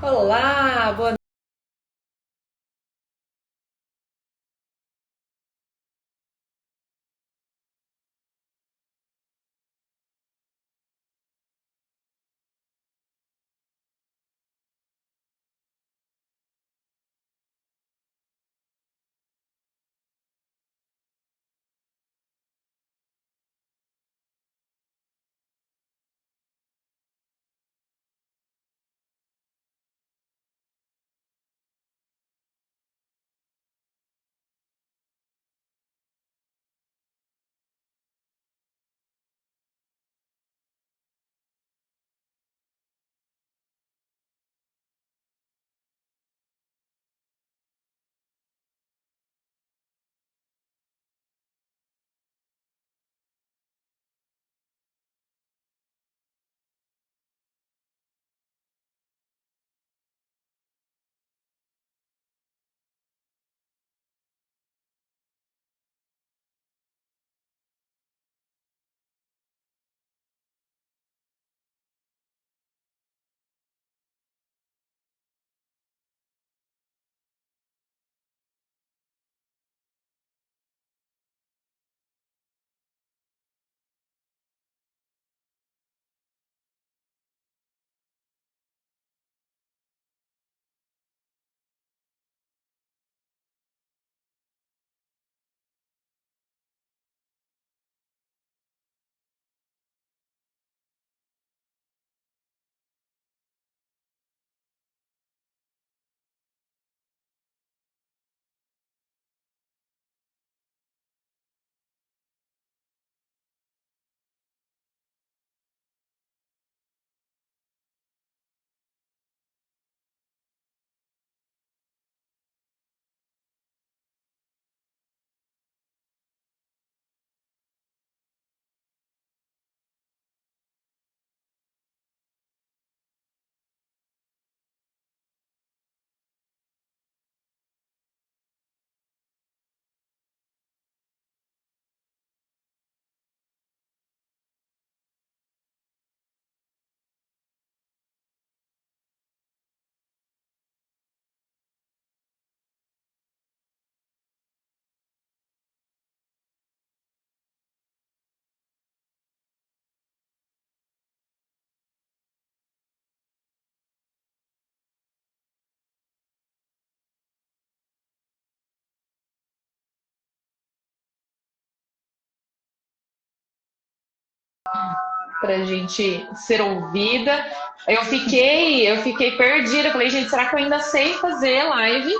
Olá, boa pra gente ser ouvida. Eu fiquei perdida. Eu falei, gente, será que eu ainda sei fazer live?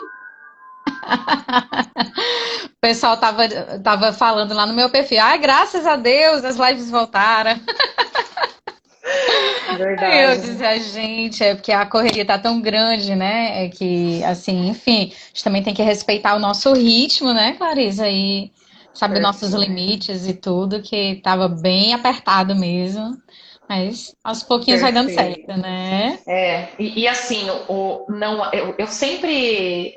O pessoal tava falando lá no meu perfil. Ai, graças a Deus, as lives voltaram. Eu Verdade. dizia, gente, é porque a correria tá tão grande, né? É que, assim, enfim, a gente também tem que respeitar o nosso ritmo, né, Clarisa? E saber nossos Perfeito. limites e tudo, que tava bem apertado mesmo. Mas aos pouquinhos vai dando Perfeito. certo, né? E assim, não, eu sempre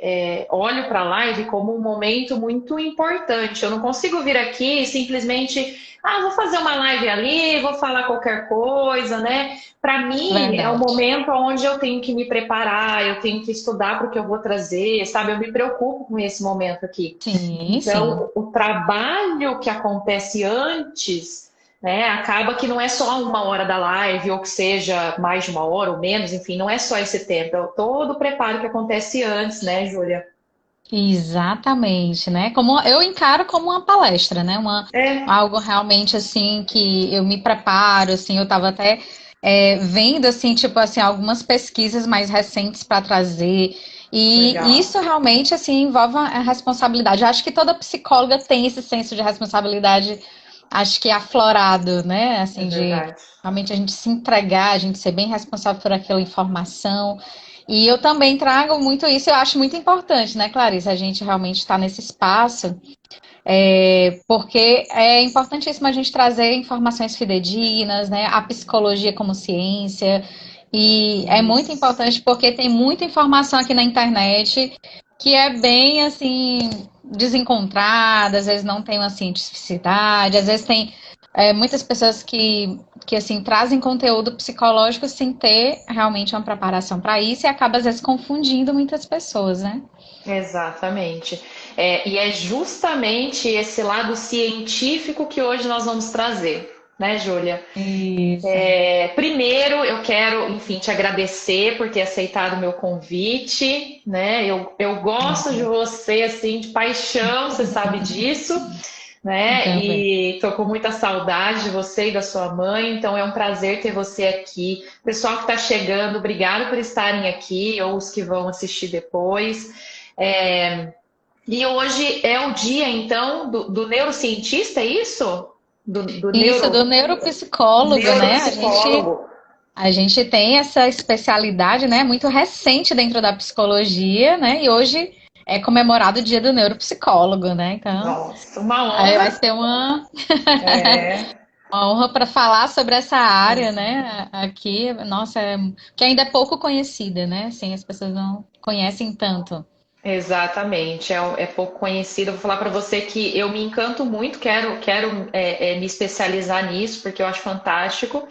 olho para a live como um momento muito importante. Eu não consigo vir aqui e simplesmente, vou fazer uma live ali, vou falar qualquer coisa, né? Para mim, é o Verdade. momento onde eu tenho que me preparar, eu tenho que estudar para o que eu vou trazer, sabe? Eu me preocupo com esse momento aqui. Sim, sim. Então, o trabalho que acontece antes, né, acaba que não é só uma hora da live, ou que seja mais de uma hora ou menos, enfim, não é só esse tempo, é todo o preparo que acontece antes, né, Júlia? Exatamente, né? Como eu encaro como uma palestra, né? É, Algo realmente assim que eu me preparo, assim, eu estava até vendo assim, tipo assim, algumas pesquisas mais recentes para trazer. E legal, isso realmente assim envolve a responsabilidade. Eu acho que toda psicóloga tem esse senso de responsabilidade, acho que é aflorado, né? é Assim, de verdade. realmente a gente se entregar, a gente ser bem responsável por aquela informação. E eu também trago muito isso, eu acho muito importante, né, Clarice? A gente realmente está nesse espaço, porque é importantíssimo a gente trazer informações fidedignas, né? A psicologia como ciência. E é muito Isso, importante porque tem muita informação aqui na internet que é bem assim desencontrada, às vezes não tem uma cientificidade, às vezes tem muitas pessoas que assim, trazem conteúdo psicológico sem ter realmente uma preparação para isso e acaba, às vezes, confundindo muitas pessoas, né? Exatamente. E é justamente esse lado científico que hoje nós vamos trazer, né, Júlia? Isso. Primeiro, eu quero, enfim, te agradecer por ter aceitado o meu convite, né? Eu gosto de você, assim, de paixão, você sabe disso, né? Também. E tô com muita saudade de você e da sua mãe, então é um prazer ter você aqui. Pessoal que está chegando, obrigado por estarem aqui, ou os que vão assistir depois. É, e hoje é o dia, então, do neurocientista, é isso? Do Isso, do neuropsicólogo, né? neuropsicólogo. A gente tem essa especialidade, né, muito recente dentro da psicologia, né? E hoje é comemorado o Dia do Neuropsicólogo, né? Então, Nossa, uma aí vai honra. ser uma, É, uma honra para falar sobre essa área, né? Aqui, nossa, que ainda é pouco conhecida, né? Assim, as pessoas não conhecem tanto. exatamente, é pouco conhecido. Eu vou falar para você que eu me encanto muito, quero me especializar nisso, porque eu acho fantástico.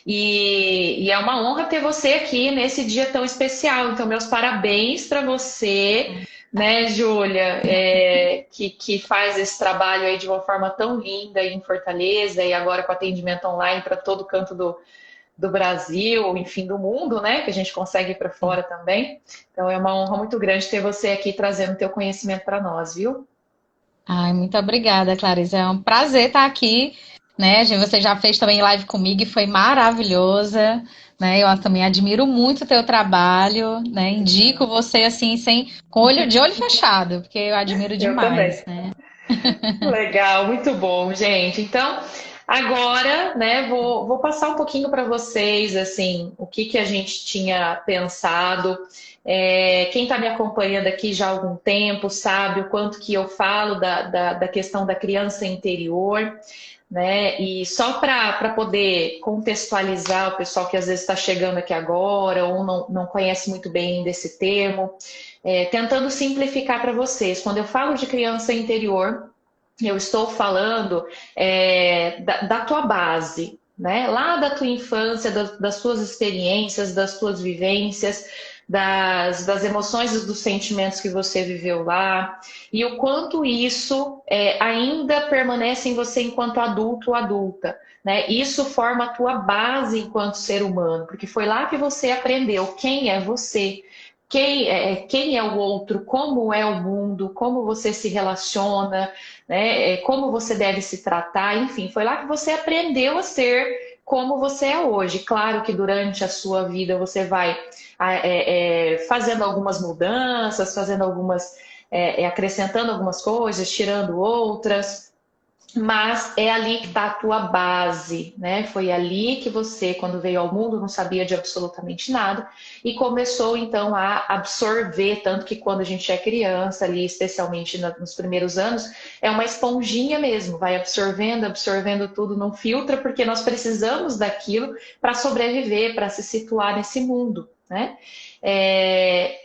E é uma honra ter você aqui nesse dia tão especial. Então, meus parabéns para você, né, Júlia, que faz esse trabalho aí de uma forma tão linda em Fortaleza e agora com atendimento online para todo canto do Brasil, enfim, do mundo, né? Que a gente consegue ir para fora também. Então é uma honra muito grande ter você aqui trazendo teu conhecimento para nós, viu? Ai, muito obrigada, Clarice. É um prazer estar aqui, né? Você já fez também live comigo e foi maravilhosa, né? Eu também admiro muito o teu trabalho, né? Indico você assim, sem, de olho fechado, porque eu admiro Eu também. demais, né? Legal, muito bom, gente. Então, agora, né, vou passar um pouquinho para vocês, assim, o que a gente tinha pensado. Quem está me acompanhando aqui já há algum tempo sabe o quanto que eu falo da questão da criança interior, né? E só para poder contextualizar o pessoal que às vezes está chegando aqui agora ou não conhece muito bem desse termo, tentando simplificar para vocês. Quando eu falo de criança interior, eu estou falando da tua base, né? Lá da tua infância, das tuas experiências, das tuas vivências, das emoções e dos sentimentos que você viveu lá, e o quanto isso ainda permanece em você enquanto adulto ou adulta. Né? Isso forma a tua base enquanto ser humano, porque foi lá que você aprendeu quem é você, quem é o outro, como é o mundo, como você se relaciona, né? Como você deve se tratar, enfim, foi lá que você aprendeu a ser como você é hoje. Claro que durante a sua vida você vai fazendo algumas mudanças, fazendo acrescentando algumas coisas, tirando outras. Mas é ali que está a tua base, né? Foi ali que você, quando veio ao mundo, não sabia de absolutamente nada e começou então a absorver, tanto que quando a gente é criança, ali, especialmente nos primeiros anos, é uma esponjinha mesmo, vai absorvendo, absorvendo tudo, não filtra, porque nós precisamos daquilo para sobreviver, para se situar nesse mundo, né?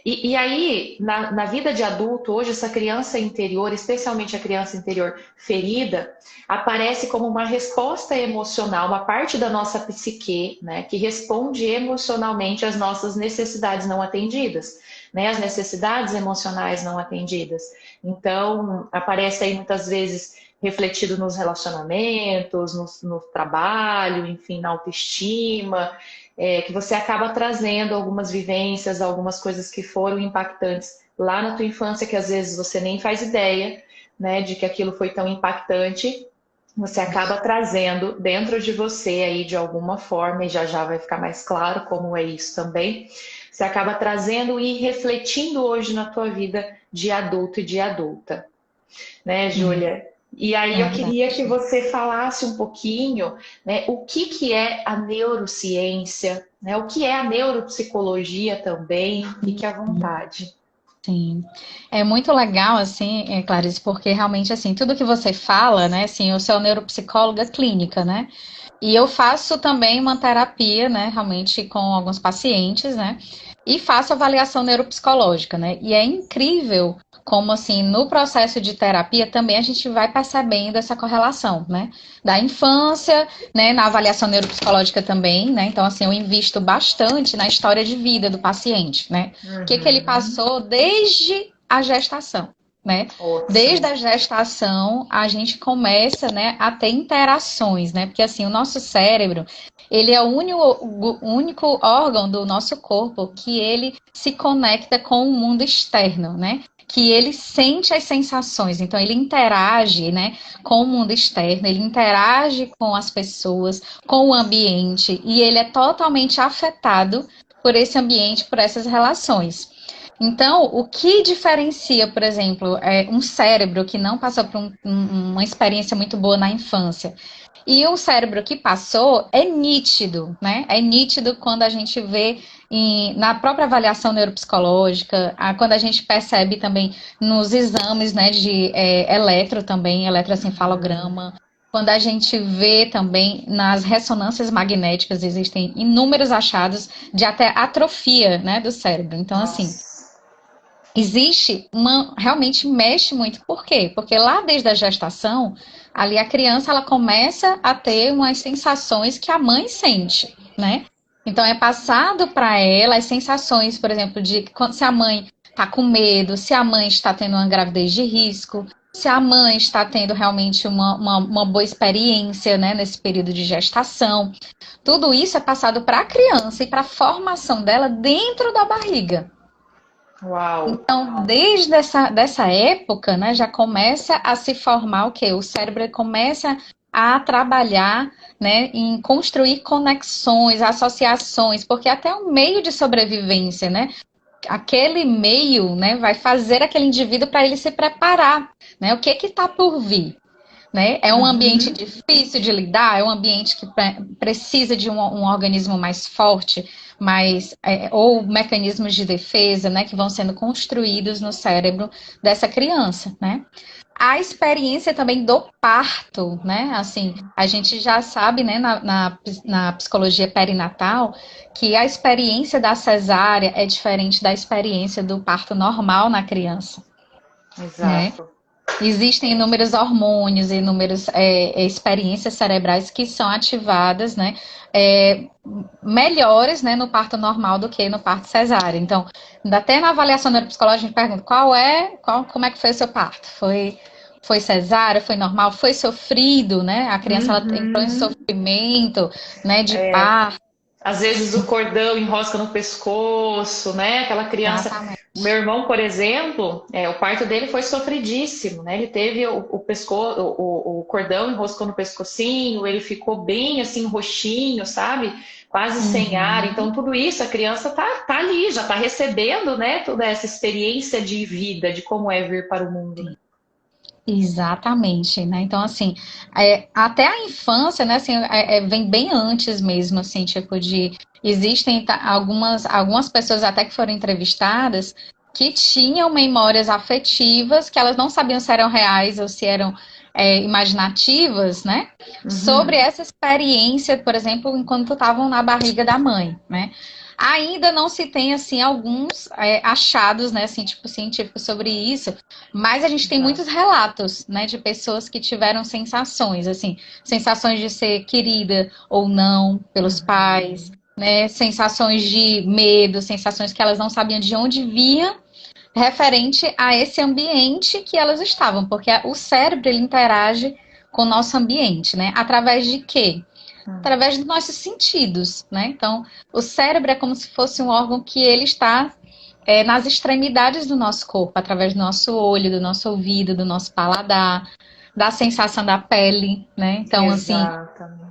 E aí, na vida de adulto, hoje, essa criança interior, especialmente a criança interior ferida, aparece como uma resposta emocional, uma parte da nossa psique, né, que responde emocionalmente às nossas necessidades não atendidas, né, as necessidades emocionais não atendidas. Então, aparece aí muitas vezes refletido nos relacionamentos, no trabalho, enfim, na autoestima, que você acaba trazendo algumas vivências, algumas coisas que foram impactantes lá na tua infância, que às vezes você nem faz ideia, né, de que aquilo foi tão impactante, você acaba trazendo dentro de você aí de alguma forma, e já já vai ficar mais claro como é isso também, você acaba trazendo e refletindo hoje na tua vida de adulto e de adulta, né, Júlia? E aí eu queria que Verdade. você falasse um pouquinho, né, o que é a neurociência, né, o que é a neuropsicologia também, fique à vontade. Sim, é muito legal, assim, Clarice, porque realmente, assim, tudo que você fala, né, assim, eu sou neuropsicóloga clínica, né, E eu faço também uma terapia, né, realmente com alguns pacientes, né, e faço avaliação neuropsicológica, né, e é incrível como, assim, no processo de terapia também a gente vai percebendo essa correlação, né, da infância, né, na avaliação neuropsicológica também, né, então, assim, eu invisto bastante na história de vida do paciente, né, o que ele passou desde a gestação, né? Desde Ótimo. a gestação, a gente começa, né, a ter interações, né? Porque assim, o nosso cérebro, ele é o único órgão do nosso corpo que ele se conecta com o mundo externo, né? Que ele sente as sensações, então ele interage, né, com o mundo externo, ele interage com as pessoas, com o ambiente, e ele é totalmente afetado por esse ambiente, por essas relações. Então, o que diferencia, por exemplo, um cérebro que não passou por uma experiência muito boa na infância e um cérebro que passou é nítido, né? É nítido quando a gente vê na própria avaliação neuropsicológica, quando a gente percebe também nos exames, né, de eletro também, eletroencefalograma, quando a gente vê também nas ressonâncias magnéticas, existem inúmeros achados de até atrofia, né, do cérebro. Então, assim, Nossa. existe realmente mexe muito. Por quê? Porque lá desde a gestação, ali a criança ela começa a ter umas sensações que a mãe sente, né? Então é passado para ela as sensações, por exemplo, de se a mãe está com medo, se a mãe está tendo uma gravidez de risco, se a mãe está tendo realmente uma boa experiência, né, nesse período de gestação. Tudo isso é passado para a criança e para a formação dela dentro da barriga. Uau. Então, desde dessa época, né, já começa a se formar o quê? O cérebro começa a trabalhar, né, em construir conexões, associações, porque até um meio de sobrevivência, né? Aquele meio, né, vai fazer aquele indivíduo para ele se preparar, né? O que está por vir? Né? É um ambiente Uhum. difícil de lidar, é um ambiente que precisa de um organismo mais forte, ou mecanismos de defesa, né, que vão sendo construídos no cérebro dessa criança, né? A experiência também do parto, né? Assim, a gente já sabe, né, na psicologia perinatal, que a experiência da cesárea é diferente da experiência do parto normal na criança, né? Exato. Existem inúmeros hormônios, inúmeras experiências cerebrais que são ativadas, né, melhores, né, no parto normal do que no parto cesárea. Então, até na avaliação neuropsicológica, a gente pergunta como é que foi o seu parto? Foi cesárea, foi normal, foi sofrido, né? A criança ela entrou em Uhum. sofrimento, né, de parto. Às vezes o cordão enrosca no pescoço, né? Aquela criança. O meu Exatamente. irmão, por exemplo, o parto dele foi sofridíssimo, né? Ele teve o cordão enroscou no pescocinho, ele ficou bem assim, roxinho, sabe? Quase sem ar. Então, Uhum. tudo isso, a criança tá ali, já tá recebendo, né? Toda essa experiência de vida, de como é vir para o mundo, né? Exatamente, né? Então, assim, até a infância, né, assim, vem bem antes mesmo, assim, tipo de... Existem algumas pessoas até que foram entrevistadas que tinham memórias afetivas que elas não sabiam se eram reais ou se eram imaginativas, né? Sobre Uhum. essa experiência, por exemplo, enquanto estavam na barriga da mãe, né? Ainda não se tem, assim, alguns achados, né, assim, tipo, científicos sobre isso, mas a gente tem muitos Exato. relatos, né, de pessoas que tiveram sensações, assim, sensações de ser querida ou não pelos pais, Uhum. né, sensações de medo, sensações que elas não sabiam de onde vinha, referente a esse ambiente que elas estavam, porque o cérebro ele interage com o nosso ambiente, né? Através de quê? Através dos nossos sentidos, né? Então, o cérebro é como se fosse um órgão que ele está nas extremidades do nosso corpo, através do nosso olho, do nosso ouvido, do nosso paladar, da sensação da pele, né? Então, assim, Exatamente.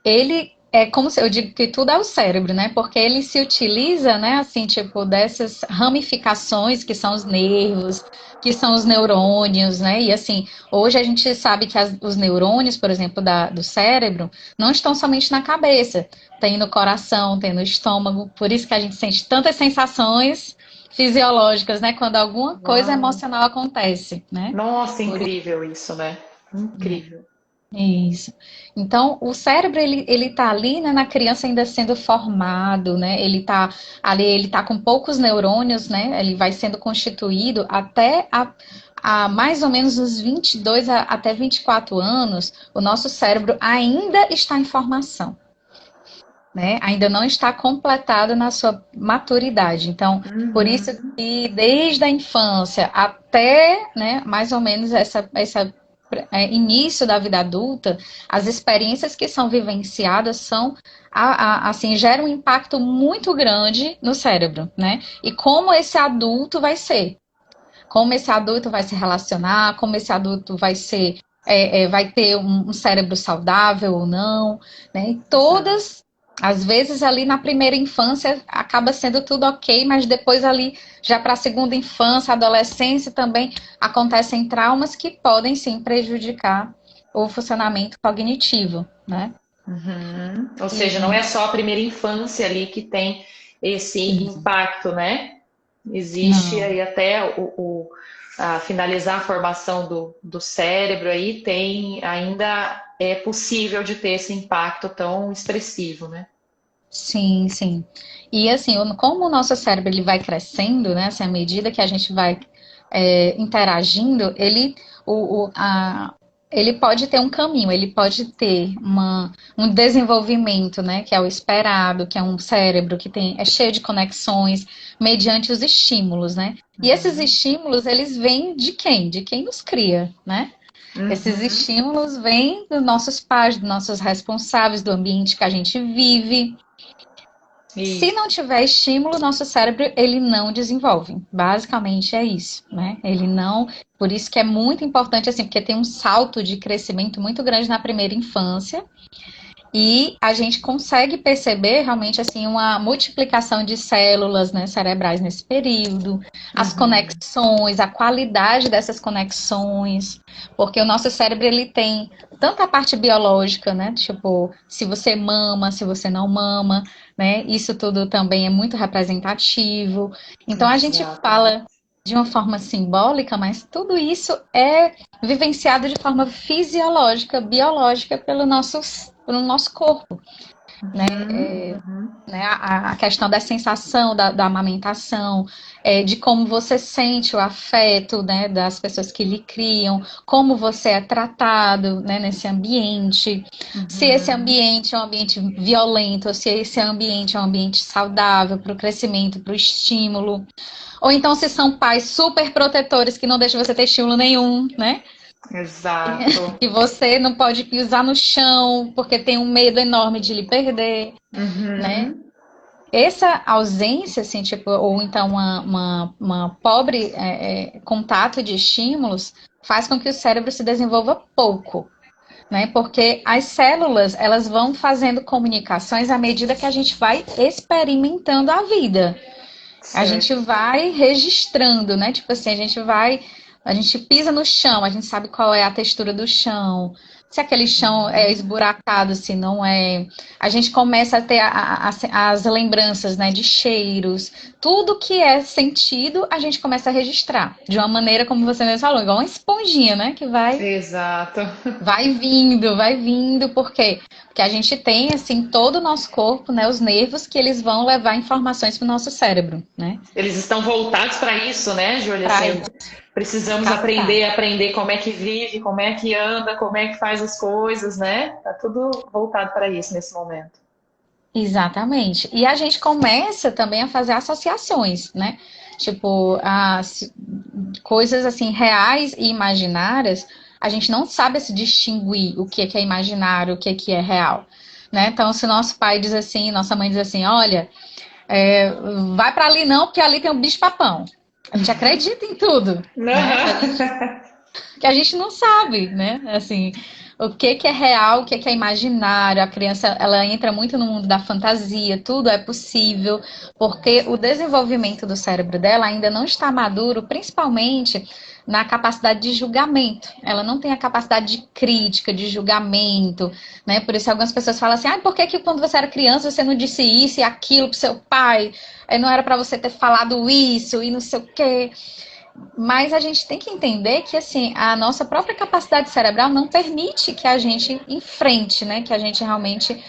ele é como se eu digo que tudo é o cérebro, né? Porque ele se utiliza, né, assim, tipo, dessas ramificações que são os nervos, que são os neurônios, né? E assim, hoje a gente sabe que os neurônios, por exemplo, do cérebro, não estão somente na cabeça, tem no coração, tem no estômago, por isso que a gente sente tantas sensações fisiológicas, né? Quando alguma coisa Uau. emocional acontece, né? Nossa, Por incrível isso, né? Incrível. Isso. Então, o cérebro, ele tá ali, né, na criança ainda sendo formado, né? Ele tá ali, ele tá com poucos neurônios, né? Ele vai sendo constituído até a mais ou menos os 22 até 24 anos, o nosso cérebro ainda está em formação, né? Ainda não está completado na sua maturidade. Então, por isso Uhum. que desde a infância até, né, mais ou menos início da vida adulta, as experiências que são vivenciadas são assim, geram um impacto muito grande no cérebro, né? E como esse adulto vai ser, como esse adulto vai se relacionar, como esse adulto vai ser, vai ter um cérebro saudável ou não, né? E Exato. todas, às vezes ali na primeira infância acaba sendo tudo ok, mas depois ali já para a segunda infância, adolescência também acontecem traumas que podem sim prejudicar o funcionamento cognitivo, né? Uhum. Ou seja, não é E, só a primeira infância ali que tem esse e impacto, né? Existe não. aí até a finalizar a formação do cérebro aí, tem ainda é possível de ter esse impacto tão expressivo, né? Sim, sim. E assim, como o nosso cérebro ele vai crescendo, né? Assim, à medida que a gente vai interagindo, ele pode ter um caminho, ele pode ter um desenvolvimento, né? Que é o esperado, que é um cérebro que é cheio de conexões, mediante os estímulos, né? E esses Uhum. estímulos, eles vêm de quem? De quem nos cria, né? Esses Uhum. estímulos vêm dos nossos pais, dos nossos responsáveis, do ambiente que a gente vive. Se Isso. não tiver estímulo, nosso cérebro ele não desenvolve. Basicamente é isso, né? Ele não, por isso que é muito importante assim, porque tem um salto de crescimento muito grande na primeira infância e a gente consegue perceber realmente assim uma multiplicação de células, né, cerebrais nesse período, as Uhum. conexões, a qualidade dessas conexões, porque o nosso cérebro ele tem tanto a parte biológica, né, tipo, se você mama, se você não mama, né, isso tudo também é muito representativo. Então a gente Exatamente. fala de uma forma simbólica, mas tudo isso é vivenciado de forma fisiológica, biológica pelo nosso corpo, Uhum. Uhum. né? A questão da sensação da amamentação, de como você sente o afeto, né, das pessoas que lhe criam, como você é tratado, né, nesse ambiente, se esse Uhum. ambiente é um ambiente violento, ou se esse ambiente é um ambiente saudável para o crescimento, para o estímulo, ou então se são pais super protetores que não deixam você ter estímulo nenhum, né? Exato. Que você não pode pisar no chão porque tem um medo enorme de lhe perder, né? Uhum. Essa ausência, assim, tipo, ou então uma pobre contato de estímulos faz com que o cérebro se desenvolva pouco, né? Porque as células, elas vão fazendo comunicações à medida que a gente vai experimentando a vida. A gente Certo. vai registrando, né? Tipo assim, a gente pisa no chão, a gente sabe qual é a textura do chão, se aquele chão é Uhum. esburacado, se não é. A gente começa a ter as lembranças, né, de cheiros, tudo que é sentido, a gente começa a registrar, de uma maneira como você mesmo falou, igual uma esponjinha, né, que Exato. vai vindo, por quê? Porque a gente tem, assim, todo o nosso corpo, né, os nervos que eles vão levar informações para o nosso cérebro, né? Eles estão voltados para isso, né, Júlia? Para Assim, precisamos captar. aprender como é que vive, como é que anda, como é que faz as coisas, né? Tá tudo voltado para isso nesse momento. Exatamente. E a gente começa também a fazer associações, né? Tipo, as coisas assim reais e imaginárias, a gente não sabe se distinguir o que é imaginário, o que é real, né? Então, se nosso pai diz assim, nossa mãe diz assim, olha, é, vai para ali não, porque ali tem um bicho-papão. A gente acredita em tudo, né? Aham. Que a gente não sabe, né? Assim, o que é real, o que é imaginário. A criança, ela entra muito no mundo da fantasia, tudo é possível, porque o desenvolvimento do cérebro dela ainda não está maduro, principalmente na capacidade de julgamento. Ela não tem a capacidade de crítica, de julgamento, né? Por isso algumas pessoas falam assim: "Ah, por que quando você era criança você não disse isso e aquilo pro seu pai? Não era para você ter falado isso e não sei o quê". Mas a gente tem que entender que, assim, a nossa própria capacidade cerebral não permite que a gente enfrente, né? Que a gente realmente...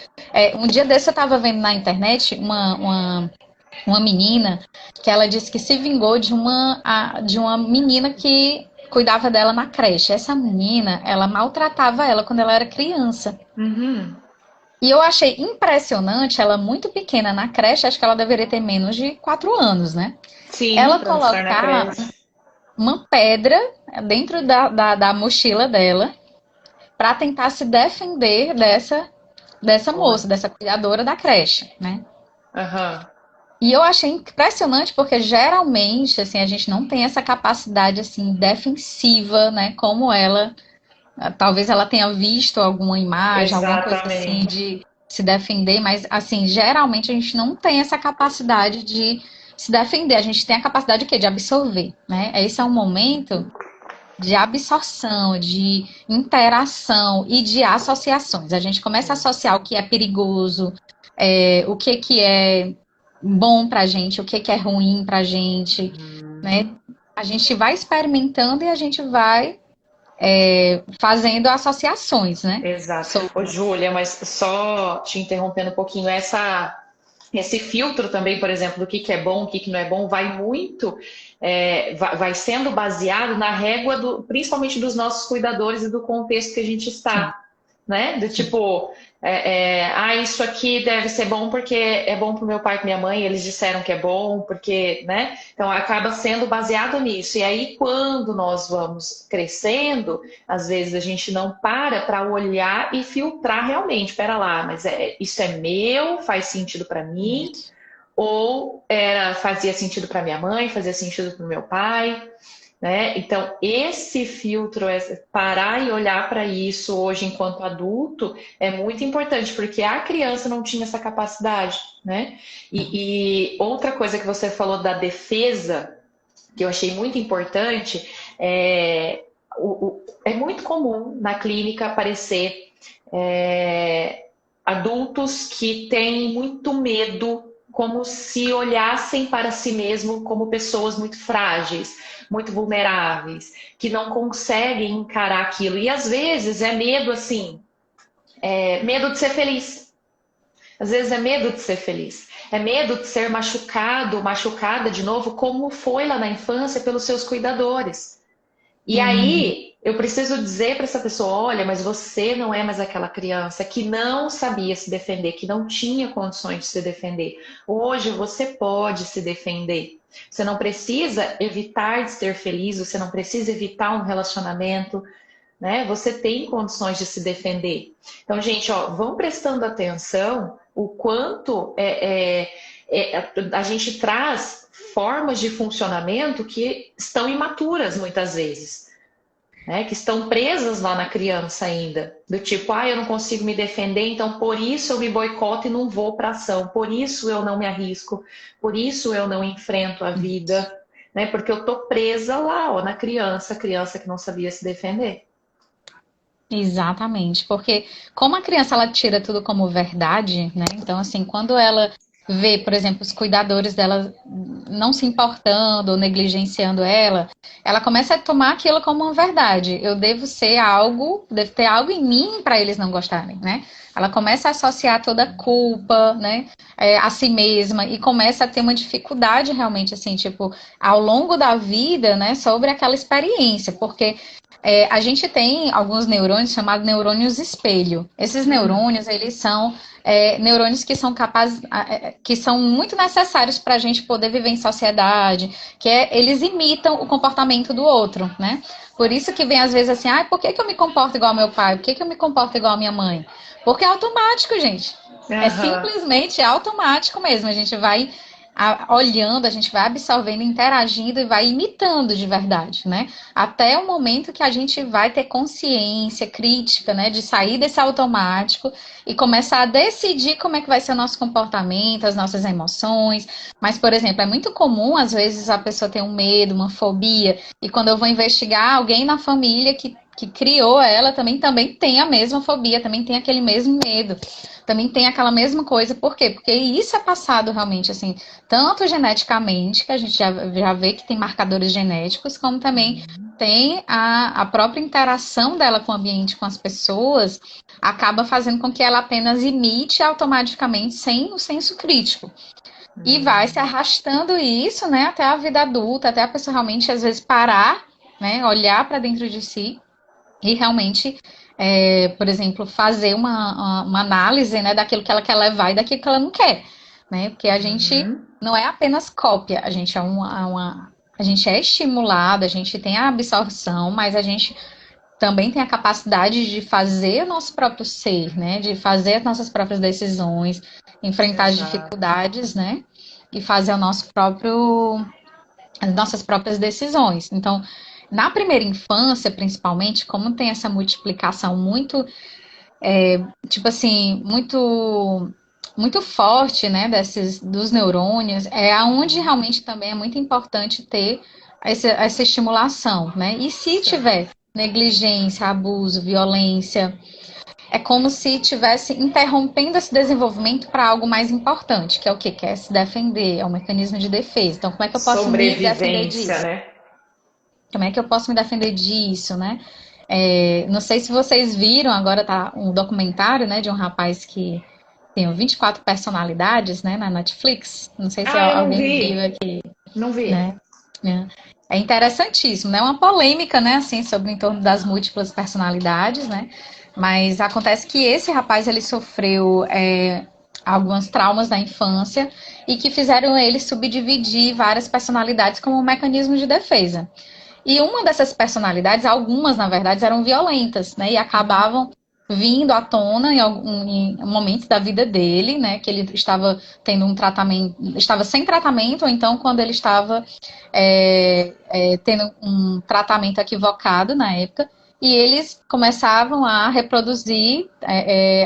um dia desse eu estava vendo na internet uma menina que ela disse que se vingou de uma menina que cuidava dela na creche. Essa menina, ela maltratava ela quando ela era criança. Uhum. E eu achei impressionante, ela muito pequena na creche, acho que ela deveria ter menos de 4 anos, né? Sim, Ela para estar na colocar creche. uma pedra dentro da mochila dela para tentar se defender dessa Olha. moça, dessa cuidadora da creche, né? Aham. E eu achei impressionante porque geralmente assim a gente não tem essa capacidade assim defensiva, né? Como ela, talvez ela tenha visto alguma imagem, alguma coisa assim Exatamente. de se defender, mas assim geralmente a gente não tem essa capacidade de se defender. A gente tem a capacidade de quê? De absorver, né? Esse é um momento de absorção, de interação e de associações. A gente começa a associar o que é perigoso, o que é bom para a gente, o que é ruim para a gente, né? Uhum. A gente vai experimentando e a gente vai fazendo associações, né? Exato. Ô, Júlia, mas só te interrompendo um pouquinho, esse filtro também, por exemplo, do que é bom, o que não é bom, vai muito, vai sendo baseado na régua principalmente dos nossos cuidadores e do contexto que a gente Sim, está, né? Do sim. tipo, isso aqui deve ser bom porque é bom para o meu pai e pra minha mãe, eles disseram que é bom, porque, né? Então acaba sendo baseado nisso. E aí, quando nós vamos crescendo, às vezes a gente não para olhar e filtrar realmente. Espera lá, mas isso é meu, faz sentido para mim, Isso. ou fazia sentido para minha mãe, fazia sentido para o meu pai, né? Então, esse filtro, parar e olhar para isso hoje enquanto adulto é muito importante, porque a criança não tinha essa capacidade, né? E outra coisa que você falou da defesa, que eu achei muito importante, é muito comum na clínica aparecer adultos que têm muito medo, como se olhassem para si mesmo como pessoas muito frágeis, muito vulneráveis, que não conseguem encarar aquilo. E às vezes é medo assim, medo de ser feliz. Às vezes é medo de ser feliz. É medo de ser machucado, machucada de novo, como foi lá na infância pelos seus cuidadores. E Uhum. aí, eu preciso dizer para essa pessoa: olha, mas você não é mais aquela criança que não sabia se defender, que não tinha condições de se defender. Hoje você pode se defender. Você não precisa evitar de ser feliz, você não precisa evitar um relacionamento, né? Você tem condições de se defender. Então, gente, ó, vão prestando atenção o quanto a gente traz formas de funcionamento que estão imaturas muitas vezes, né? Que estão presas lá na criança ainda. Do tipo, eu não consigo me defender, então por isso eu me boicoto e não vou para ação, por isso eu não me arrisco, por isso eu não enfrento a vida, né? Porque eu tô presa lá, ó, na criança, criança que não sabia se defender. Exatamente, porque como a criança ela tira tudo como verdade, né? Então, assim, quando ela vê, por exemplo, os cuidadores dela não se importando ou negligenciando ela, ela começa a tomar aquilo como uma verdade. Eu devo ser algo, devo ter algo em mim para eles não gostarem, né? Ela começa a associar toda a culpa, né, a si mesma e começa a ter uma dificuldade realmente, assim, tipo, ao longo da vida, né, sobre aquela experiência, porque a gente tem alguns neurônios chamados neurônios espelho. Esses Hum. neurônios, eles são neurônios que são capazes, que são muito necessários para a gente poder viver em sociedade, eles imitam o comportamento do outro, né? Por isso que vem às vezes assim, por que eu me comporto igual ao meu pai? Por que eu me comporto igual à minha mãe? Porque é automático, gente. É Aham. simplesmente automático mesmo. A gente vai olhando, a gente vai absorvendo, interagindo e vai imitando de verdade, né? Até o momento que a gente vai ter consciência crítica, né, de sair desse automático e começar a decidir como é que vai ser o nosso comportamento, as nossas emoções. Mas, por exemplo, é muito comum, às vezes, a pessoa ter um medo, uma fobia, e quando eu vou investigar alguém na família que que criou ela também tem a mesma fobia, também tem aquele mesmo medo, também tem aquela mesma coisa. Por quê? Porque isso é passado realmente, assim, tanto geneticamente, que a gente já vê que tem marcadores genéticos, como também tem a própria interação dela com o ambiente, com as pessoas, acaba fazendo com que ela apenas imite automaticamente, sem o senso crítico. E vai se arrastando isso, né, até a vida adulta, até a pessoa realmente, às vezes, parar, né, olhar para dentro de si e realmente, por exemplo, fazer uma análise, né, daquilo que ela quer levar e daquilo que ela não quer, né? Porque a gente não é apenas cópia, a gente a gente é estimulado, a gente tem a absorção, mas a gente também tem a capacidade de fazer o nosso próprio ser, né? De fazer as nossas próprias decisões, enfrentar as dificuldades, né? E fazer o nosso próprio, as nossas próprias decisões. Então, na primeira infância, principalmente, como tem essa multiplicação muito, tipo assim, muito forte, né, dos neurônios, é aonde realmente também é muito importante ter essa estimulação, né? E se tiver negligência, abuso, violência, é como se estivesse interrompendo esse desenvolvimento para algo mais importante, que é o quê? Que é se defender, é um mecanismo de defesa. Então, como é que eu posso me defender Sobrevivência, disso? né? Como é que eu posso me defender disso, né? Não sei se vocês viram, agora tá um documentário, né, de um rapaz que tem 24 personalidades, né, na Netflix. Não sei se Ah, eu não alguém viu vi. aqui, Não vi. né? É interessantíssimo, né? Uma polêmica, né, assim, sobre em torno das múltiplas personalidades, né? Mas acontece que esse rapaz, ele sofreu alguns traumas na infância e que fizeram ele subdividir várias personalidades como um mecanismo de defesa. E uma dessas personalidades, algumas na verdade, eram violentas, né? E acabavam vindo à tona em momentos da vida dele, né? Que ele estava tendo um tratamento, estava sem tratamento, ou então quando ele estava tendo um tratamento equivocado na época. E eles começavam a reproduzir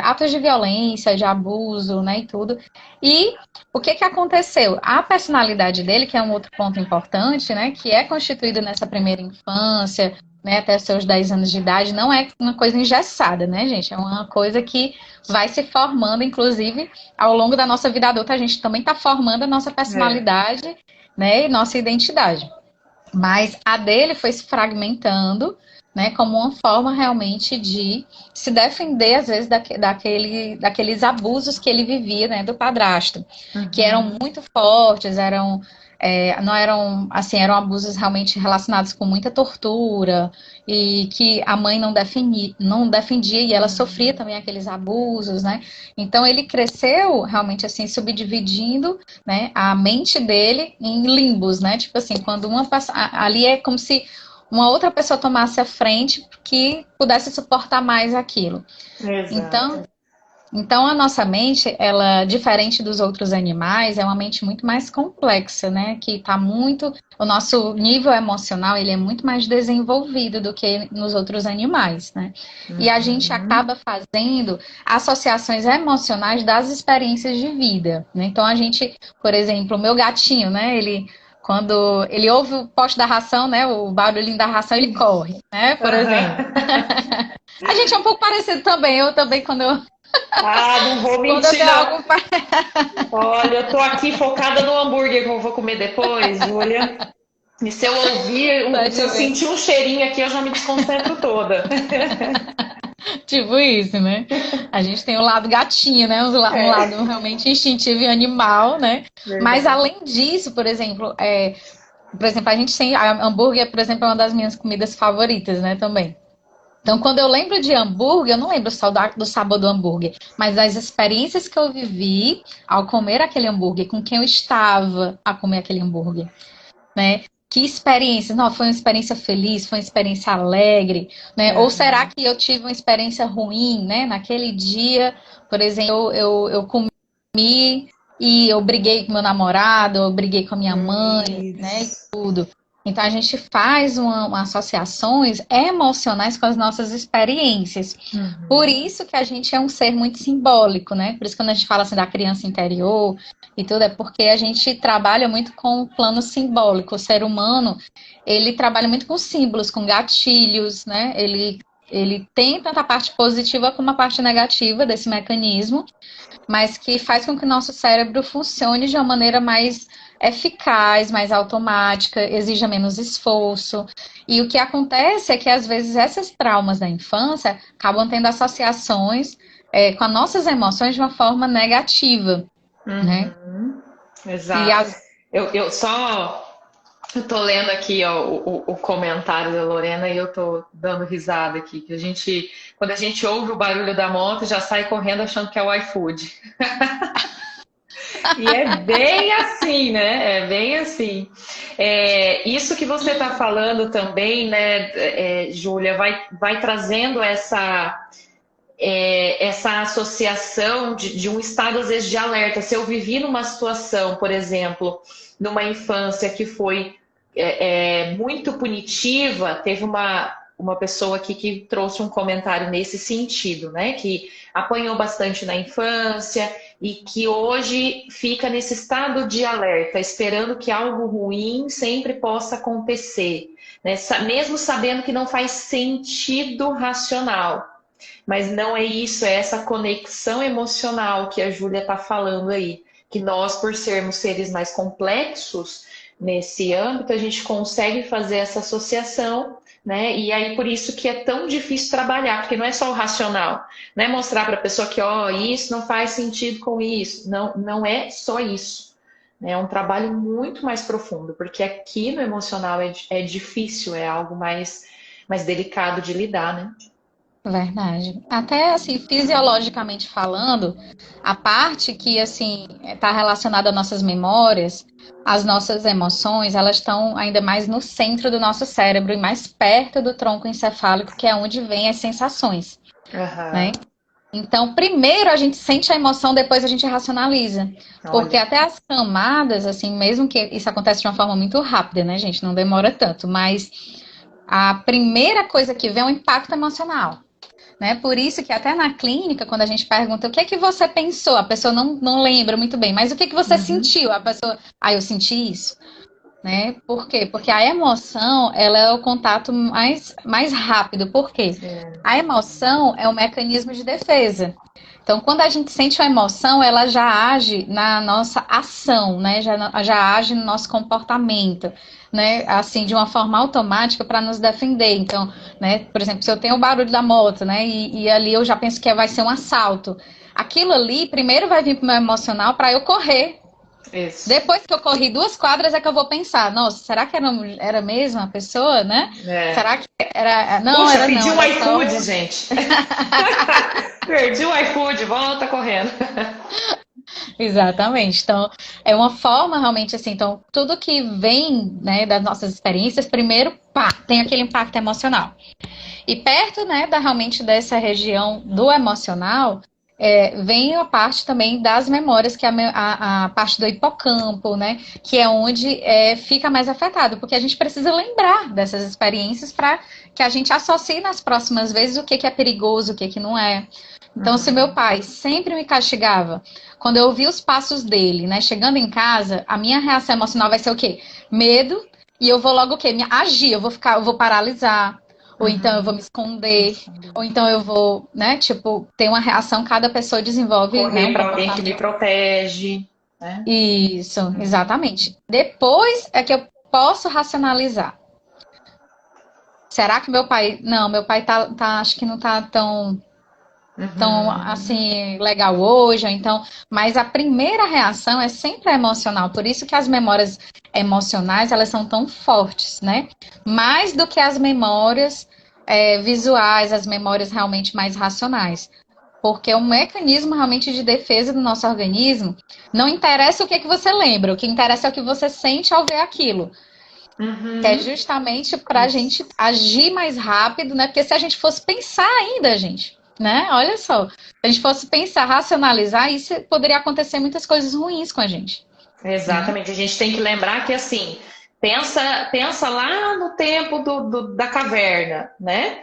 atos de violência, de abuso, né, e tudo. E o que que aconteceu? A personalidade dele, que é um outro ponto importante, né, que é constituído nessa primeira infância, né, até seus 10 anos de idade, não é uma coisa engessada, né, gente? É uma coisa que vai se formando, inclusive, ao longo da nossa vida adulta, a gente também está formando a nossa personalidade, né, e nossa identidade. Mas a dele foi se fragmentando, né, como uma forma realmente de se defender, às vezes, daqueles abusos que ele vivia, né, do padrasto, que eram muito fortes, não eram, assim, eram abusos realmente relacionados com muita tortura, e que a mãe não defendia e ela sofria também aqueles abusos, né? Então ele cresceu realmente assim, subdividindo, né, a mente dele em limbos, né? Tipo assim, quando ali é como se uma outra pessoa tomasse a frente que pudesse suportar mais aquilo. Exato. Então a nossa mente, ela, diferente dos outros animais, é uma mente muito mais complexa, né? Que tá muito, o nosso nível emocional, ele é muito mais desenvolvido do que nos outros animais, né? E a gente acaba fazendo associações emocionais das experiências de vida, né? Então a gente, por exemplo, o meu gatinho, né? Quando ele ouve o poste da ração, né? O barulhinho da ração, ele corre, né? Por exemplo. A gente é um pouco parecido também. Eu também, Ah, não vou quando eu mentir, tenho não. algo para. Olha, eu tô aqui focada no hambúrguer que eu vou comer depois, Júlia. E se eu ouvir, se eu sentir um cheirinho aqui, eu já me desconcentro toda. Tipo isso, né? A gente tem o lado gatinho, né? Um lado realmente instintivo e animal, né? Mas Verdade. além disso, por exemplo, a gente tem. Hambúrguer, por exemplo, é uma das minhas comidas favoritas, né? Também. Então, quando eu lembro de hambúrguer, eu não lembro só do sabor do hambúrguer, mas das experiências que eu vivi ao comer aquele hambúrguer, com quem eu estava a comer aquele hambúrguer, né? Que experiência? Não, foi uma experiência feliz, foi uma experiência alegre, né? Ou será que eu tive uma experiência ruim, né? Naquele dia, por exemplo, eu comi e eu briguei com meu namorado, eu briguei com a minha mãe, né? E Isso. tudo. Então, a gente faz associações emocionais com as nossas experiências. Por isso que a gente é um ser muito simbólico, né? Por isso que quando a gente fala assim da criança interior e tudo, é porque a gente trabalha muito com o plano simbólico. O ser humano, ele trabalha muito com símbolos, com gatilhos, né? Ele tem tanto a parte positiva como a parte negativa desse mecanismo, mas que faz com que o nosso cérebro funcione de uma maneira mais eficaz, mais automática, exija menos esforço. E o que acontece é que, às vezes, esses traumas da infância acabam tendo associações com as nossas emoções de uma forma negativa, né? Exato. Eu tô lendo aqui, ó, o comentário da Lorena e eu tô dando risada aqui, que quando a gente ouve o barulho da moto, já sai correndo achando que é o iFood. E é bem assim, né? É bem assim. Isso que você está falando também, né, Júlia, vai trazendo essa associação de um estado, às vezes, de alerta. Se eu vivi numa situação, por exemplo, numa infância que foi muito punitiva, teve uma pessoa aqui que trouxe um comentário nesse sentido, né? Que apanhou bastante na infância e que hoje fica nesse estado de alerta, esperando que algo ruim sempre possa acontecer, né? Mesmo sabendo que não faz sentido racional. Mas não é isso, é essa conexão emocional que a Júlia está falando aí. Que nós, por sermos seres mais complexos nesse âmbito, a gente consegue fazer essa associação, né? E aí por isso que é tão difícil trabalhar, porque não é só o racional, não é mostrar para a pessoa que, ó, isso não faz sentido com isso. Não, não é só isso. É um trabalho muito mais profundo, porque aqui no emocional é difícil, é algo mais delicado de lidar, né? Verdade. Até assim, fisiologicamente falando, a parte que assim está relacionada às nossas memórias, às nossas emoções, elas estão ainda mais no centro do nosso cérebro e mais perto do tronco encefálico, que é onde vem as sensações, né? Então, primeiro a gente sente a emoção, depois a gente racionaliza. Porque Olha. até as camadas, assim, mesmo que isso acontece de uma forma muito rápida, né, gente? Não demora tanto, mas a primeira coisa que vem é o impacto emocional. Né? Por isso que até na clínica, quando a gente pergunta o que é que você pensou, a pessoa não lembra muito bem, mas o que é que você sentiu? A pessoa, eu senti isso. Né? Por quê? Porque a emoção, ela é o contato mais rápido. Por quê? A emoção é um mecanismo de defesa. Então, quando a gente sente uma emoção, ela já age na nossa ação, né? Já age no nosso comportamento, né? Assim, de uma forma automática para nos defender. Então, né? Por exemplo, se eu tenho o barulho da moto, né? E ali eu já penso que vai ser um assalto. Aquilo ali, primeiro vai vir para o meu emocional para eu correr. Isso. Depois que eu corri 2 quadras é que eu vou pensar, nossa, será que era mesmo a pessoa, né? Será que era... Não, puxa, era pedi não. um iFood, só... gente. Perdi o iFood, volta correndo. Exatamente. Então, é uma forma realmente assim. Então, tudo que vem, né, das nossas experiências, primeiro, pá, tem aquele impacto emocional. E perto, né, realmente dessa região do emocional, vem a parte também das memórias, que é a parte do hipocampo, né? Que é onde fica mais afetado, porque a gente precisa lembrar dessas experiências para que a gente associe nas próximas vezes o que é perigoso, o que não é. Então, se meu pai sempre me castigava, quando eu ouvi os passos dele, né? Chegando em casa, a minha reação emocional vai ser o quê? Medo, e eu vou logo o quê? Agir, eu vou paralisar. Ou então eu vou me esconder, ou então eu vou, né, tipo, ter uma reação, cada pessoa desenvolve, correr, né, um para alguém que me comportamento. protege, né? Isso, exatamente. Depois é que eu posso racionalizar. Será que meu pai... Não, meu pai acho que não tá tão assim, legal hoje, ou então... Mas a primeira reação é sempre emocional, por isso que as memórias emocionais, elas são tão fortes, né? Mais do que as memórias visuais, as memórias realmente mais racionais. Porque o mecanismo realmente de defesa do nosso organismo, não interessa o que você lembra, o que interessa é o que você sente ao ver aquilo. Que é justamente para a gente agir mais rápido, né? Porque se a gente fosse pensar ainda, gente, né? Olha só, se a gente fosse pensar, racionalizar, isso poderia acontecer muitas coisas ruins com a gente. Exatamente. A gente tem que lembrar que, assim, Pensa lá no tempo da caverna, né?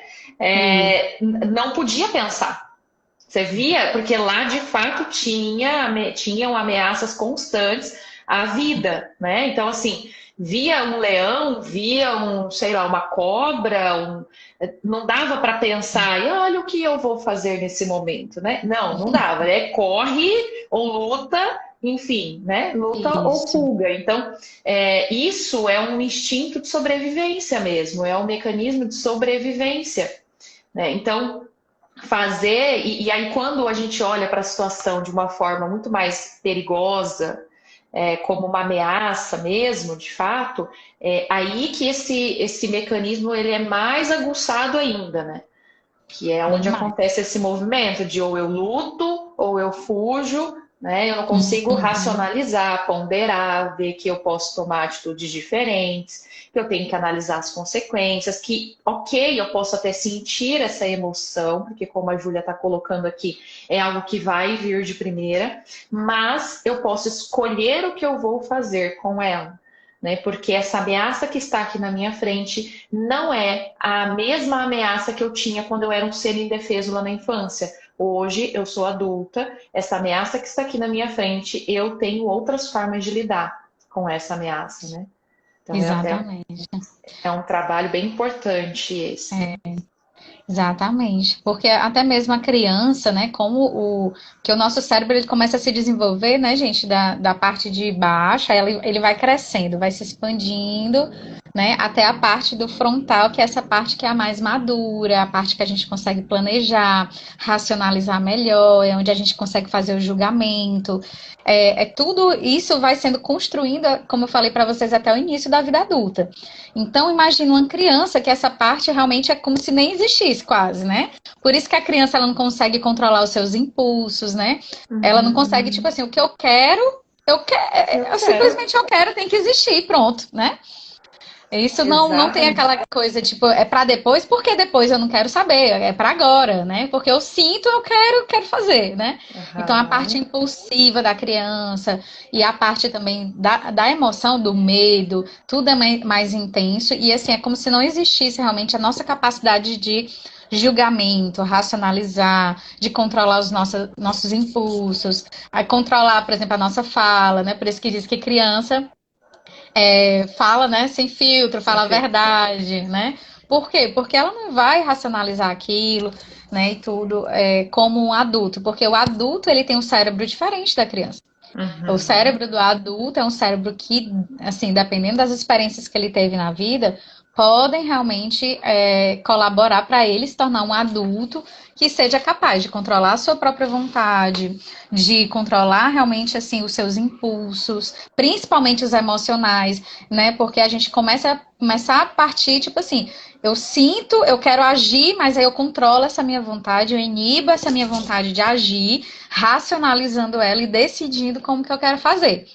Não podia pensar. Você via, porque lá de fato tinham ameaças constantes à vida, né? Então, assim, via um leão, via sei lá, uma cobra, não dava para pensar, e olha o que eu vou fazer nesse momento, né? Não dava. Corre ou luta, enfim, né? Luta ou Isso. fuga. Então, isso é um instinto de sobrevivência mesmo, é um mecanismo de sobrevivência, né? Então, e aí quando a gente olha para a situação de uma forma muito mais perigosa, como uma ameaça mesmo, de fato, aí que esse mecanismo ele é mais aguçado ainda, né? Que é Bem onde mais. acontece esse movimento de ou eu luto ou eu fujo, né? Eu não consigo Uhum. racionalizar, ponderar, ver que eu posso tomar atitudes diferentes, que eu tenho que analisar as consequências, que, ok, eu posso até sentir essa emoção, porque como a Júlia está colocando aqui, é algo que vai vir de primeira, mas eu posso escolher o que eu vou fazer com ela. Né? Porque essa ameaça que está aqui na minha frente não é a mesma ameaça que eu tinha quando eu era um ser indefeso lá na infância. Hoje eu sou adulta, essa ameaça que está aqui na minha frente, eu tenho outras formas de lidar com essa ameaça, né? Então Exatamente. é um trabalho bem importante esse. Exatamente, porque até mesmo a criança, né, que o nosso cérebro ele começa a se desenvolver, né, gente, da parte de baixo, aí ele vai crescendo, vai se expandindo, né, até a parte do frontal, que é essa parte que é a mais madura, a parte que a gente consegue planejar, racionalizar melhor, é onde a gente consegue fazer o julgamento. Tudo isso vai sendo construído, como eu falei para vocês, até o início da vida adulta. Então, imagina uma criança que essa parte realmente é como se nem existisse quase, né? Por isso que a criança ela não consegue controlar os seus impulsos, né? Ela não consegue, tipo assim, o que Eu eu quero. simplesmente eu quero, tem que existir, pronto, né? Isso não tem Exatamente. aquela coisa, tipo, é para depois, porque depois eu não quero saber, é para agora, né? Porque eu sinto, quero fazer, né? Então a parte Uhum. impulsiva da criança e a parte também da emoção, do medo, tudo é mais intenso e assim, é como se não existisse realmente a nossa capacidade de julgamento, racionalizar, de controlar os nossos impulsos, a controlar, por exemplo, a nossa fala, né? Por isso que diz que criança fala, né, sem filtro, Sem fala a filtro. verdade, né? Por quê? Porque ela não vai racionalizar aquilo, né, e tudo como um adulto, porque o adulto ele tem um cérebro diferente da criança. O Uhum. cérebro do adulto é um cérebro que, assim, dependendo das experiências que ele teve na vida, podem realmente colaborar para ele se tornar um adulto que seja capaz de controlar a sua própria vontade, de controlar realmente assim os seus impulsos, principalmente os emocionais, né? Porque a gente começa a partir tipo assim, eu sinto, eu quero agir, mas aí eu controlo essa minha vontade, eu inibo essa minha vontade de agir, racionalizando ela e decidindo como que eu quero fazer.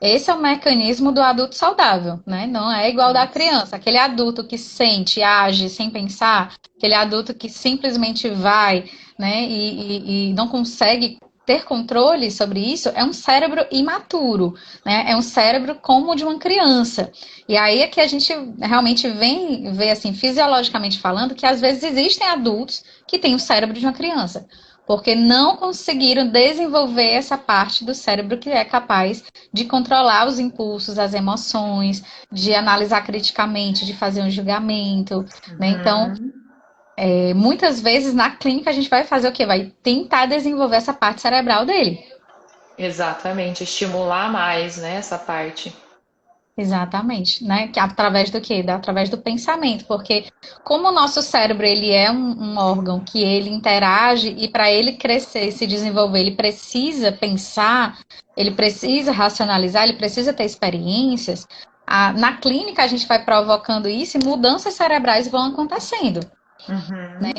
Esse é o mecanismo do adulto saudável, né? Não é igual da Isso. criança. Aquele adulto que sente, age sem pensar, aquele adulto que simplesmente vai, né? E não consegue ter controle sobre isso, é um cérebro imaturo, né? É um cérebro como o de uma criança. E aí é que a gente realmente vem ver, assim, fisiologicamente falando, que às vezes existem adultos que têm o cérebro de uma criança. Porque não conseguiram desenvolver essa parte do cérebro que é capaz de controlar os impulsos, as emoções, de analisar criticamente, de fazer um julgamento, né? Então, Uhum. muitas vezes na clínica a gente vai fazer o quê? Vai tentar desenvolver essa parte cerebral dele. Exatamente. Estimular mais, né, essa parte. Exatamente, né? Que através do quê? Através do pensamento, porque como o nosso cérebro ele é um órgão que ele interage e para ele crescer, se desenvolver, ele precisa pensar, ele precisa racionalizar, ele precisa ter experiências. Na clínica a gente vai provocando isso e mudanças cerebrais vão acontecendo. Uhum.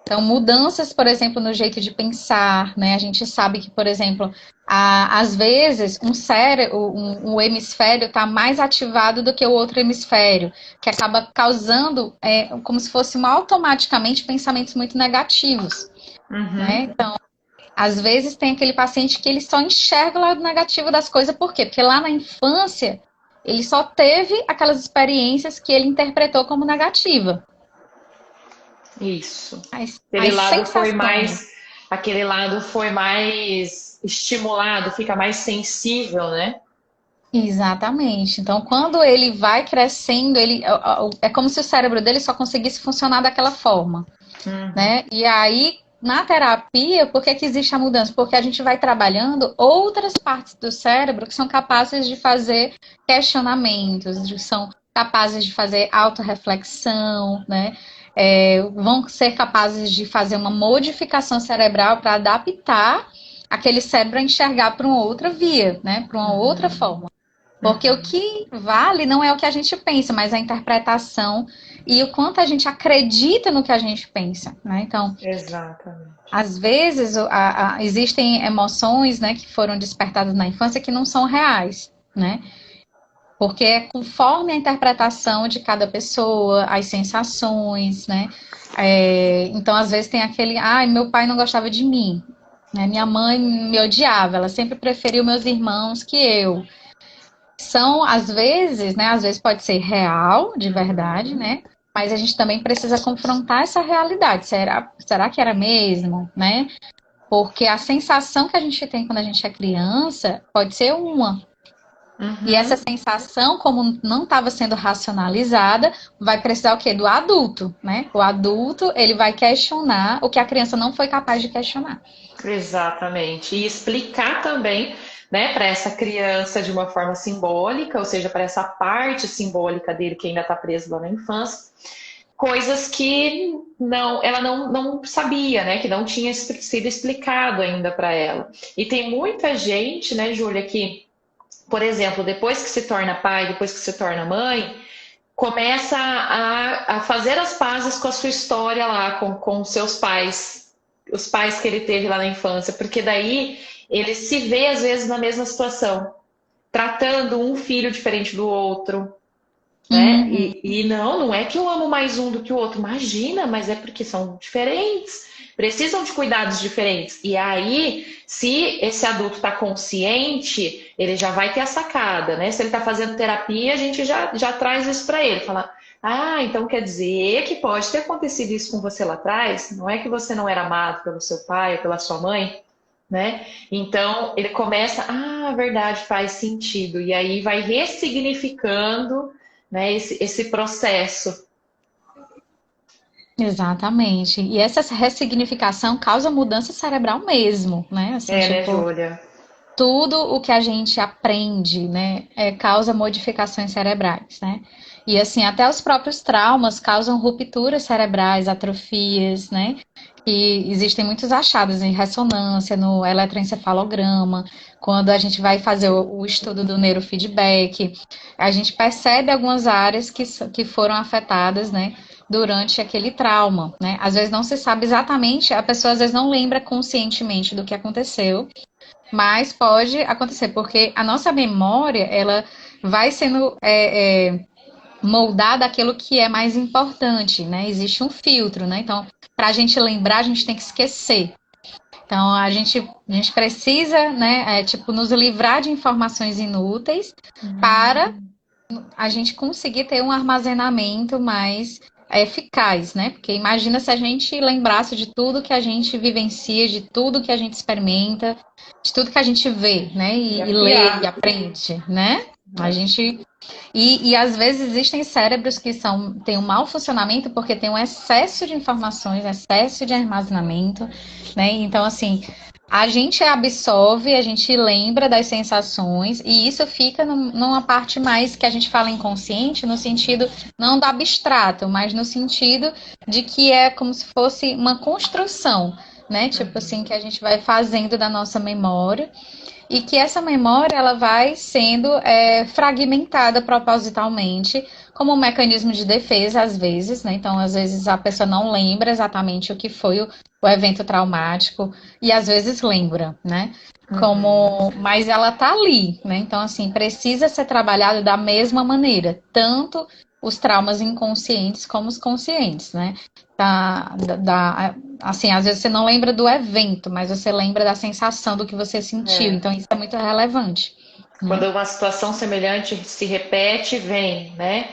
Então, mudanças, por exemplo, no jeito de pensar, né? A gente sabe que, por exemplo, às vezes um hemisfério está mais ativado do que o outro hemisfério, que acaba causando como se fosse automaticamente pensamentos muito negativos, né? Uhum. Então, às vezes tem aquele paciente que ele só enxerga o lado negativo das coisas, por quê? Porque lá na infância ele só teve aquelas experiências que ele interpretou como negativa. Isso. As Aquele lado foi mais estimulado, fica mais sensível, né? Exatamente. Então, quando ele vai crescendo, é como se o cérebro dele só conseguisse funcionar daquela forma, né? E aí, na terapia, por que que existe a mudança? Porque a gente vai trabalhando outras partes do cérebro que são capazes de fazer questionamentos, são capazes de fazer autorreflexão, né? Vão ser capazes de fazer uma modificação cerebral para adaptar aquele cérebro a enxergar para uma outra via, né? Para uma outra forma. Porque o que vale não é o que a gente pensa, mas a interpretação e o quanto a gente acredita no que a gente pensa, né? Então, exatamente. Às vezes existem emoções, né, que foram despertadas na infância que não são reais, né? Porque é conforme a interpretação de cada pessoa, as sensações, né? Então, às vezes tem aquele, meu pai não gostava de mim, né? Minha mãe me odiava, ela sempre preferiu meus irmãos que eu. São, às vezes, né? Às vezes pode ser real, de verdade, né? Mas a gente também precisa confrontar essa realidade. Será que era mesmo, né? Porque a sensação que a gente tem quando a gente é criança pode ser uma. E essa sensação, como não estava sendo racionalizada, vai precisar o quê? Do adulto, né? O adulto, ele vai questionar o que a criança não foi capaz de questionar. Exatamente. E explicar também, né, para essa criança de uma forma simbólica, ou seja, para essa parte simbólica dele que ainda está preso lá na infância, coisas que ela não sabia, né, que não tinha sido explicado ainda para ela. E tem muita gente, né, Júlia, que, por exemplo, depois que se torna pai, depois que se torna mãe, começa a fazer as pazes com a sua história lá, com seus pais, os pais que ele teve lá na infância, porque daí ele se vê às vezes na mesma situação, tratando um filho diferente do outro, né? E não é que eu amo mais um do que o outro, imagina, mas é porque são diferentes, precisam de cuidados diferentes. E aí, se esse adulto está consciente, ele já vai ter a sacada, né? Se ele está fazendo terapia, a gente já traz isso para ele, fala, então quer dizer que pode ter acontecido isso com você lá atrás? Não é que você não era amado pelo seu pai ou pela sua mãe, né? Então ele começa, verdade, faz sentido. E aí vai ressignificando, né, esse processo. Exatamente. E essa ressignificação causa mudança cerebral mesmo, né? Assim, Né, Júlia? Tudo o que a gente aprende, né, causa modificações cerebrais, né? E assim, até os próprios traumas causam rupturas cerebrais, atrofias, né? E existem muitos achados em ressonância, no eletroencefalograma, quando a gente vai fazer o estudo do neurofeedback, a gente percebe algumas áreas que foram afetadas, né, durante aquele trauma, né? Às vezes não se sabe exatamente, a pessoa às vezes não lembra conscientemente do que aconteceu, mas pode acontecer, porque a nossa memória, ela vai sendo moldada aquilo que é mais importante, né? Existe um filtro, né? Então, para a gente lembrar, a gente tem que esquecer. Então, a gente precisa, né, nos livrar de informações inúteis para a gente conseguir ter um armazenamento mais eficaz, né? Porque imagina se a gente lembrasse de tudo que a gente vivencia, de tudo que a gente experimenta, de tudo que a gente vê, né? E lê e aprende, né? A gente e às vezes existem cérebros que têm um mau funcionamento porque tem um excesso de informações, excesso de armazenamento, né? Então, assim, a gente absorve, a gente lembra das sensações e isso fica numa parte mais que a gente fala inconsciente, no sentido não do abstrato, mas no sentido de que é como se fosse uma construção, né? Tipo assim, que a gente vai fazendo da nossa memória e que essa memória ela vai sendo fragmentada propositalmente como um mecanismo de defesa, às vezes, né? Então, às vezes a pessoa não lembra exatamente o que foi o evento traumático e às vezes lembra, né? Mas ela tá ali, né? Então, assim, precisa ser trabalhado da mesma maneira, tanto os traumas inconscientes como os conscientes, né? Assim, às vezes você não lembra do evento, mas você lembra da sensação do que você sentiu. Então, isso é muito relevante. né? Quando uma situação semelhante se repete, vem, né?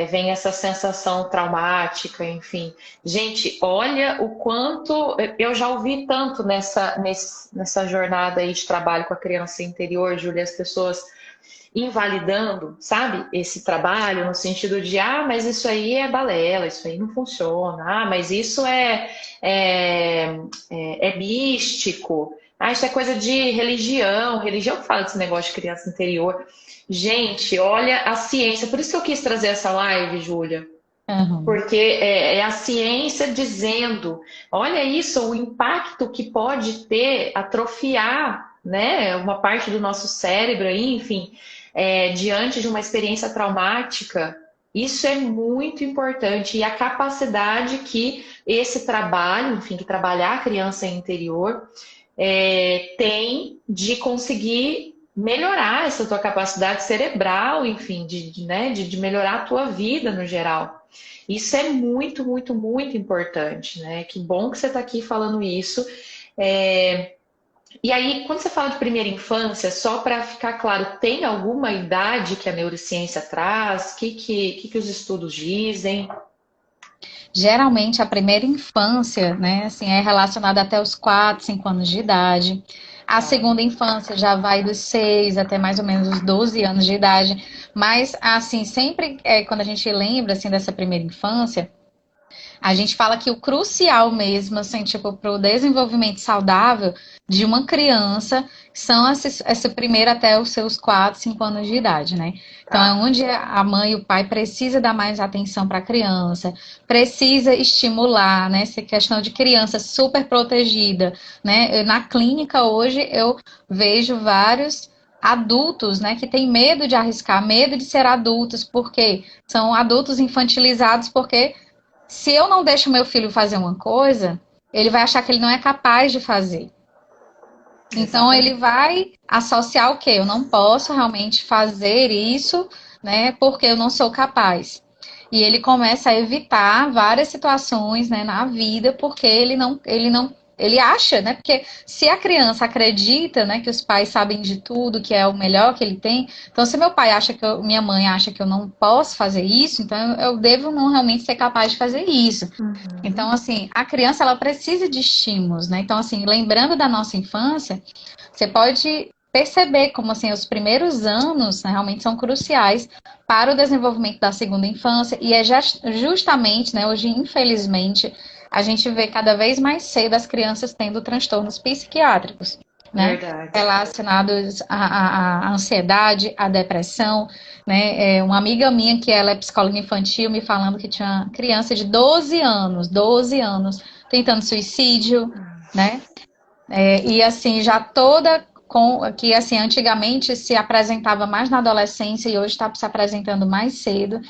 Vem essa sensação traumática, enfim. Gente, olha o quanto eu já ouvi tanto nessa jornada aí de trabalho com a criança interior, Júlia, as pessoas invalidando, sabe, esse trabalho no sentido de, mas isso aí é balela, isso aí não funciona, mas isso é místico, isso é coisa de religião, religião fala desse negócio de criança interior. Gente, olha a ciência, por isso que eu quis trazer essa live, Júlia, Uhum. porque é a ciência dizendo, olha isso, o impacto que pode ter atrofiar, né, uma parte do nosso cérebro aí, enfim, diante de uma experiência traumática. Isso é muito importante e a capacidade que esse trabalho, enfim, que trabalhar a criança interior tem de conseguir melhorar essa tua capacidade cerebral, enfim, né, de melhorar a tua vida no geral. Isso é muito, muito, muito importante, né? Que bom que você está aqui falando isso. E aí, quando você fala de primeira infância, só para ficar claro, tem alguma idade que a neurociência traz? O que os estudos dizem? Geralmente a primeira infância, né, assim, é relacionada até os 4, 5 anos de idade. A Tá. segunda infância já vai dos 6 até mais ou menos os 12 anos de idade. Mas, assim, sempre quando a gente lembra, assim, dessa primeira infância, a gente fala que o crucial mesmo, assim, tipo, para o desenvolvimento saudável de uma criança são essa primeira até os seus 4, 5 anos de idade, né? Então é Tá. onde a mãe e o pai precisa dar mais atenção para a criança, precisa estimular, né? Essa questão de criança super protegida, né? Na clínica hoje eu vejo vários adultos, né, que têm medo de arriscar, medo de ser adultos, porque são adultos infantilizados, porque se eu não deixo meu filho fazer uma coisa, ele vai achar que ele não é capaz de fazer. Então ele Exatamente. vai associar o quê? Eu não posso realmente fazer isso, né? Porque eu não sou capaz. E ele começa a evitar várias situações, né, na vida, porque ele acha, né? Porque se a criança acredita, né, que os pais sabem de tudo, que é o melhor que ele tem, então se meu pai acha que minha mãe acha que eu não posso fazer isso, então eu devo não realmente ser capaz de fazer isso. Então, Uhum. assim, a criança ela precisa de estímulos, né? Então, assim, lembrando da nossa infância, você pode perceber como assim os primeiros anos, né, realmente são cruciais para o desenvolvimento da segunda infância e é justamente, né, hoje infelizmente a gente vê cada vez mais cedo as crianças tendo transtornos psiquiátricos, né, Verdade. relacionados à ansiedade, à depressão, né, uma amiga minha que ela é psicóloga infantil me falando que tinha uma criança de 12 anos tentando suicídio, né, e assim, já toda com que assim, antigamente se apresentava mais na adolescência e hoje está se apresentando mais cedo.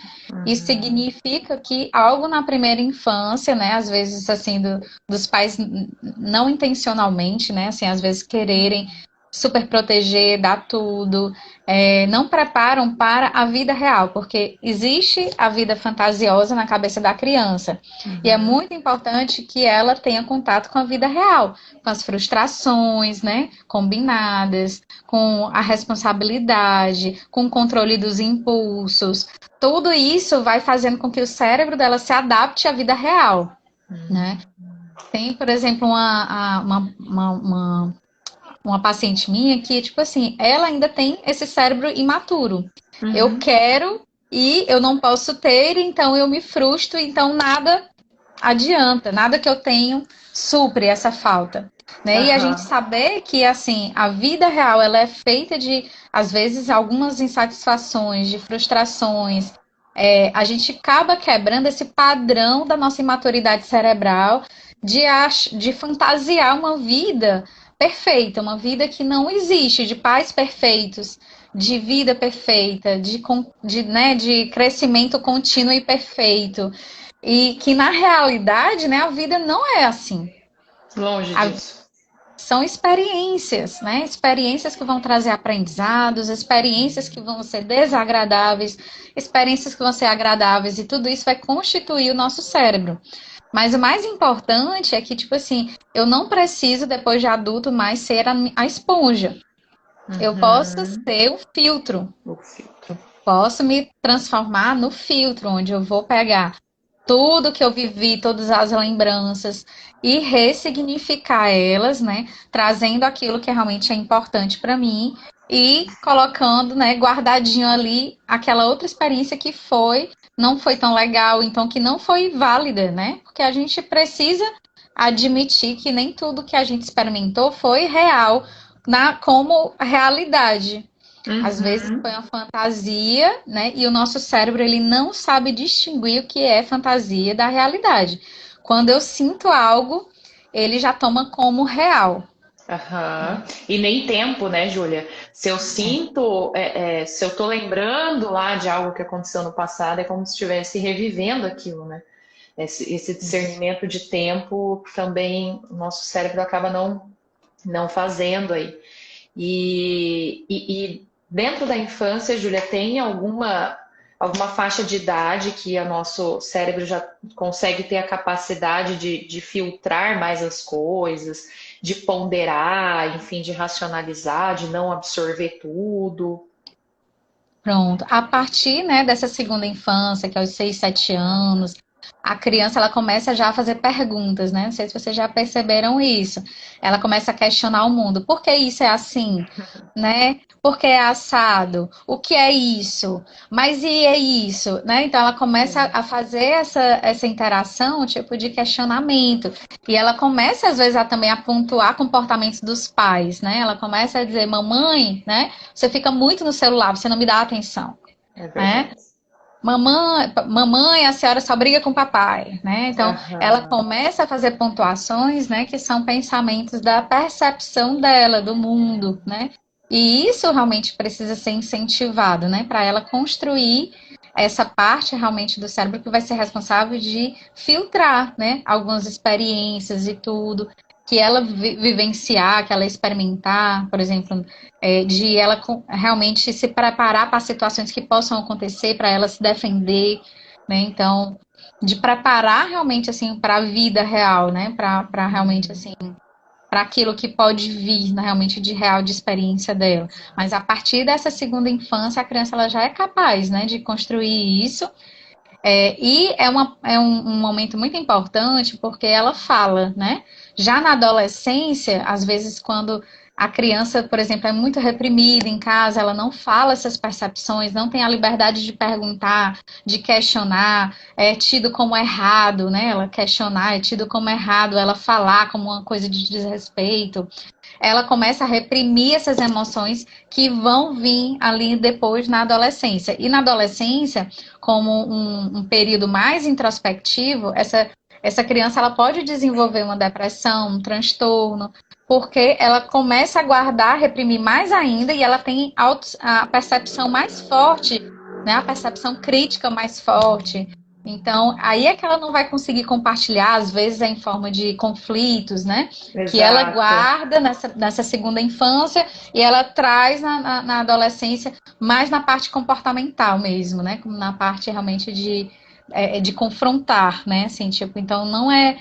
Isso Uhum. significa que algo na primeira infância, né, às vezes assim dos pais não intencionalmente, né, assim, às vezes quererem super proteger, dar tudo, não preparam para a vida real, porque existe a vida fantasiosa na cabeça da criança. E é Uhum. muito importante que ela tenha contato com a vida real, com as frustrações, né, combinadas, com a responsabilidade, com o controle dos impulsos. Tudo isso vai fazendo com que o cérebro dela se adapte à vida real, né? Tem, por exemplo, uma paciente minha que, tipo assim, ela ainda tem esse cérebro imaturo. Eu Uhum. quero e eu não posso ter, então eu me frustro, então nada adianta, nada que eu tenho supre essa falta. Né? E a gente Aham. saber que assim a vida real ela é feita de às vezes algumas insatisfações, de frustrações. A gente acaba quebrando esse padrão da nossa imaturidade cerebral de fantasiar uma vida perfeita, uma vida que não existe, de pais perfeitos, de vida perfeita, de crescimento contínuo e perfeito. E que na realidade, né, a vida não é assim. Longe A- disso. São experiências, né? Experiências que vão trazer aprendizados, experiências que vão ser desagradáveis, experiências que vão ser agradáveis, e tudo isso vai constituir o nosso cérebro. Mas o mais importante é que, tipo assim, eu não preciso, depois de adulto, mais ser a esponja. Eu posso Uhum. ser o filtro. O filtro. Posso me transformar no filtro, onde eu vou pegar tudo que eu vivi, todas as lembranças e ressignificar elas, né? Trazendo aquilo que realmente é importante para mim e colocando, né, guardadinho ali aquela outra experiência que não foi tão legal, então que não foi válida, né? Porque a gente precisa admitir que nem tudo que a gente experimentou foi real como realidade. Às vezes Uhum. foi uma fantasia, né? E o nosso cérebro ele não sabe distinguir o que é fantasia da realidade. Quando eu sinto algo, ele já toma como real, Aham. né? E nem tempo, né, Júlia? Se eu sinto, se eu tô lembrando lá de algo que aconteceu no passado, é como se estivesse revivendo aquilo, né? Esse discernimento de tempo também o nosso cérebro acaba não fazendo aí. E dentro da infância, Júlia, tem alguma faixa de idade que o nosso cérebro já consegue ter a capacidade de filtrar mais as coisas, de ponderar, enfim, de racionalizar, de não absorver tudo? Pronto. A partir, né, dessa segunda infância, que é os 6, 7 anos, a criança ela começa já a fazer perguntas, né? Não sei se vocês já perceberam isso. Ela começa a questionar o mundo. Por que isso é assim? Né? Por que é assado? O que é isso? Mas e é isso? Né? Então ela começa Sim, a fazer essa interação, tipo de questionamento. E ela começa, às vezes, também a pontuar comportamentos dos pais, né? Ela começa a dizer, mamãe, né? Você fica muito no celular, você não me dá atenção, é né? verdade. Mamãe, a senhora só briga com o papai, né? Então, ela Aham. começa a fazer pontuações, né, que são pensamentos da percepção dela, do mundo, né? E isso realmente precisa ser incentivado, né, para ela construir essa parte realmente do cérebro que vai ser responsável de filtrar, né, algumas experiências e tudo, que ela vivenciar, que ela experimentar, por exemplo, de ela realmente se preparar para situações que possam acontecer, para ela se defender, né? Então, de preparar realmente assim para a vida real, né? Para realmente Uhum. assim para aquilo que pode vir né, realmente de real de experiência dela. Mas a partir dessa segunda infância, a criança ela já é capaz, né, de construir isso. E é um momento muito importante porque ela fala, né? Já na adolescência, às vezes, quando a criança, por exemplo, é muito reprimida em casa, ela não fala essas percepções, não tem a liberdade de perguntar, de questionar, é tido como errado, né? Ela questionar, é tido como errado, ela falar como uma coisa de desrespeito, ela começa a reprimir essas emoções que vão vir ali depois na adolescência. E na adolescência, como um período mais introspectivo, essa criança ela pode desenvolver uma depressão, um transtorno, porque ela começa a guardar, reprimir mais ainda, e ela tem a percepção mais forte, né, a percepção crítica mais forte. Então, aí é que ela não vai conseguir compartilhar, às vezes é em forma de conflitos, né? Que ela Exato. guarda nessa segunda infância e ela traz na adolescência, mais na parte comportamental mesmo, né? Como na parte realmente de confrontar, né? Assim, tipo, então não é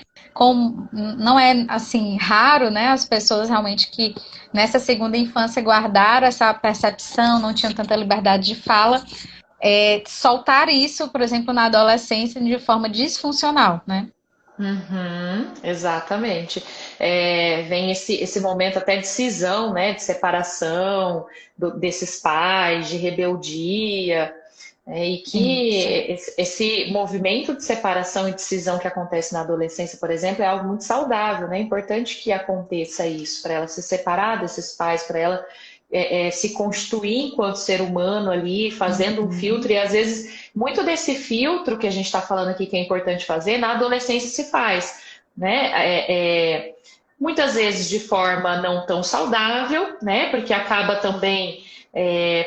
assim raro, né? As pessoas realmente que nessa segunda infância guardaram essa percepção, não tinham tanta liberdade de fala, soltar isso, por exemplo, na adolescência de forma disfuncional, né? Uhum, exatamente. Vem esse momento até de cisão, né, de separação desses pais, de rebeldia, e que Isso. esse movimento de separação e de cisão que acontece na adolescência, por exemplo, é algo muito saudável, né? É importante que aconteça isso, para ela se separar desses pais, para ela se constituir enquanto ser humano ali, fazendo um filtro, Uhum. e às vezes muito desse filtro que a gente está falando aqui que é importante fazer, na adolescência se faz, né? Muitas vezes de forma não tão saudável, né? Porque acaba também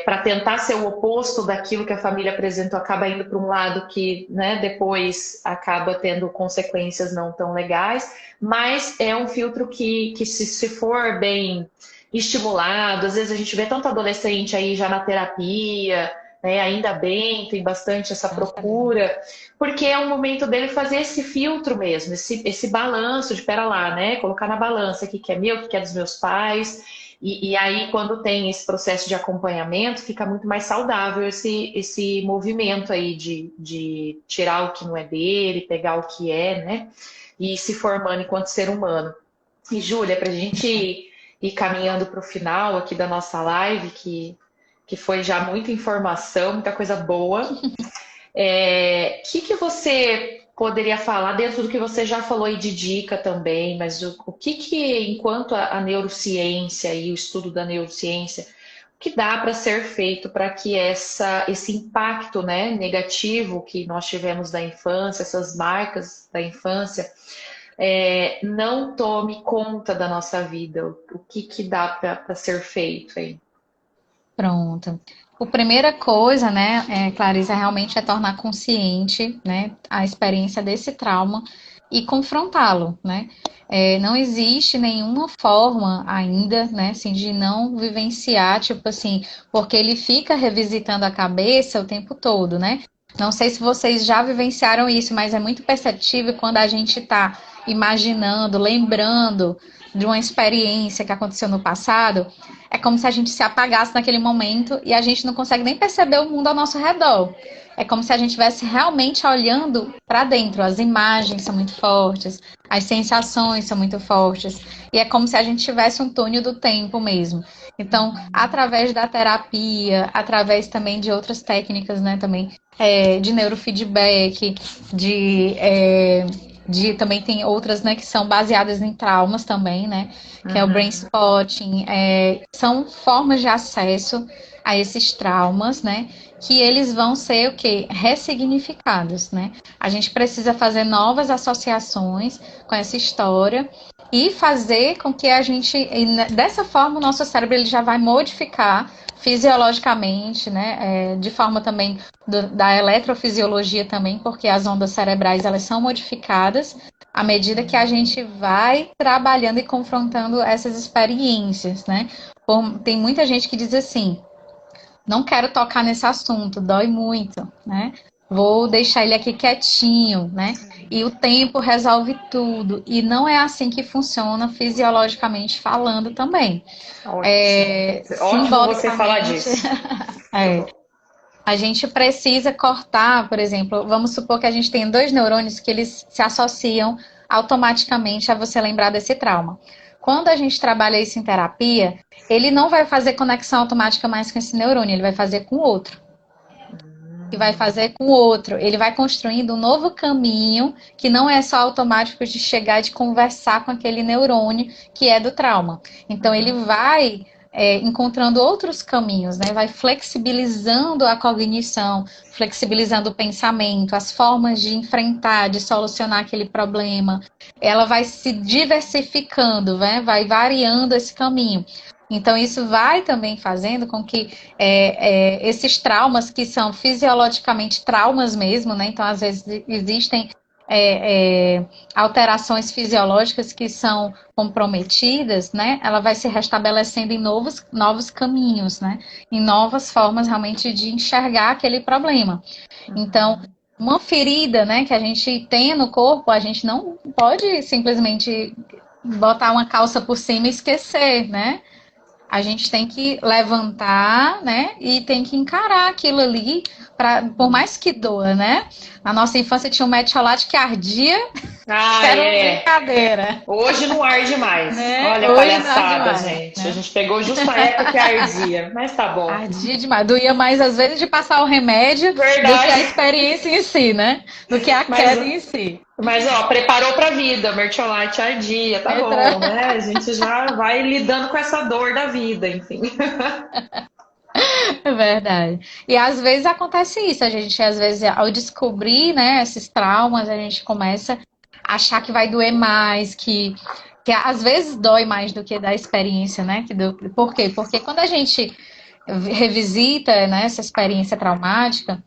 para tentar ser o oposto daquilo que a família apresentou, acaba indo para um lado que né, depois acaba tendo consequências não tão legais, mas é um filtro que se for bem estimulado, às vezes a gente vê tanto adolescente aí já na terapia, né, ainda bem, tem bastante essa Graças a Deus. procura, porque é um momento dele fazer esse filtro mesmo, esse balanço de pera lá, né? Colocar na balança o que é meu, o que é dos meus pais, E aí, quando tem esse processo de acompanhamento, fica muito mais saudável esse movimento aí de tirar o que não é dele, pegar o que é, né? E ir se formando enquanto ser humano. E, Júlia, para a gente ir caminhando para o final aqui da nossa live, que foi já muita informação, muita coisa boa. Que você poderia falar, dentro do que você já falou aí de dica também, mas o que enquanto a neurociência e o estudo da neurociência, o que dá para ser feito para que esse impacto, né, negativo que nós tivemos da infância, essas marcas da infância, não tome conta da nossa vida? O que dá para ser feito aí? Pronto. A primeira coisa, né, Clarissa, realmente é tornar consciente, né, a experiência desse trauma e confrontá-lo, né? Não existe nenhuma forma ainda, né, assim, de não vivenciar, tipo assim, porque ele fica revisitando a cabeça o tempo todo, né? Não sei se vocês já vivenciaram isso, mas é muito perceptível quando a gente está imaginando, lembrando de uma experiência que aconteceu no passado, é como se a gente se apagasse naquele momento e a gente não consegue nem perceber o mundo ao nosso redor. É como se a gente estivesse realmente olhando para dentro. As imagens são muito fortes, as sensações são muito fortes. E é como se a gente tivesse um túnel do tempo mesmo. Então, através da terapia, através também de outras técnicas, né, também de neurofeedback, também tem outras, né, que são baseadas em traumas também, né, que é o brain spotting, são formas de acesso a esses traumas, né, que eles vão ser o quê? Ressignificados, né? A gente precisa fazer novas associações com essa história e fazer com que dessa forma o nosso cérebro ele já vai modificar fisiologicamente, né, de forma também da eletrofisiologia também, porque as ondas cerebrais elas são modificadas à medida que a gente vai trabalhando e confrontando essas experiências, né? Tem muita gente que diz assim, não quero tocar nesse assunto, dói muito, né? Vou deixar ele aqui quietinho, né? E o tempo resolve tudo. E não é assim que funciona fisiologicamente falando também. Ótimo você falar disso. A gente precisa cortar, por exemplo, vamos supor que a gente tem dois neurônios que eles se associam automaticamente a você lembrar desse trauma. Quando a gente trabalha isso em terapia, ele não vai fazer conexão automática mais com esse neurônio, ele vai fazer com outro. E vai fazer com outro. Ele vai construindo um novo caminho que não é só automático de chegar e de conversar com aquele neurônio que é do trauma. Então, ele vai encontrando outros caminhos, né? Vai flexibilizando a cognição, flexibilizando o pensamento, as formas de enfrentar, de solucionar aquele problema. Ela vai se diversificando, né? Vai variando esse caminho. Então, isso vai também fazendo com que esses traumas, que são fisiologicamente traumas mesmo, né? Então, às vezes, existem alterações fisiológicas que são comprometidas, né? Ela vai se restabelecendo em novos caminhos, né? Em novas formas, realmente, de enxergar aquele problema. Então, uma ferida, né, que a gente tem no corpo, a gente não pode simplesmente botar uma calça por cima e esquecer, né? A gente tem que levantar, né? E tem que encarar aquilo ali, por mais que doa, né? Na nossa infância tinha um metiolate que ardia, era uma brincadeira. Hoje não arde mais. Né? Olha a Hoje palhaçada, mais, gente. né? A gente pegou justo a época que ardia, mas tá bom. Ardia demais. Doía mais, às vezes, de passar o remédio do que a experiência em si, né? Do que a queda em si. Mas, ó, preparou pra vida, mertiolate ardia, tá bom, né? A gente já vai lidando com essa dor da vida, enfim. É verdade. E às vezes acontece isso, a gente, às vezes, ao descobrir, né, esses traumas, a gente começa a achar que vai doer mais, que às vezes dói mais do que da experiência, né? Por quê? Porque quando a gente revisita, né, essa experiência traumática,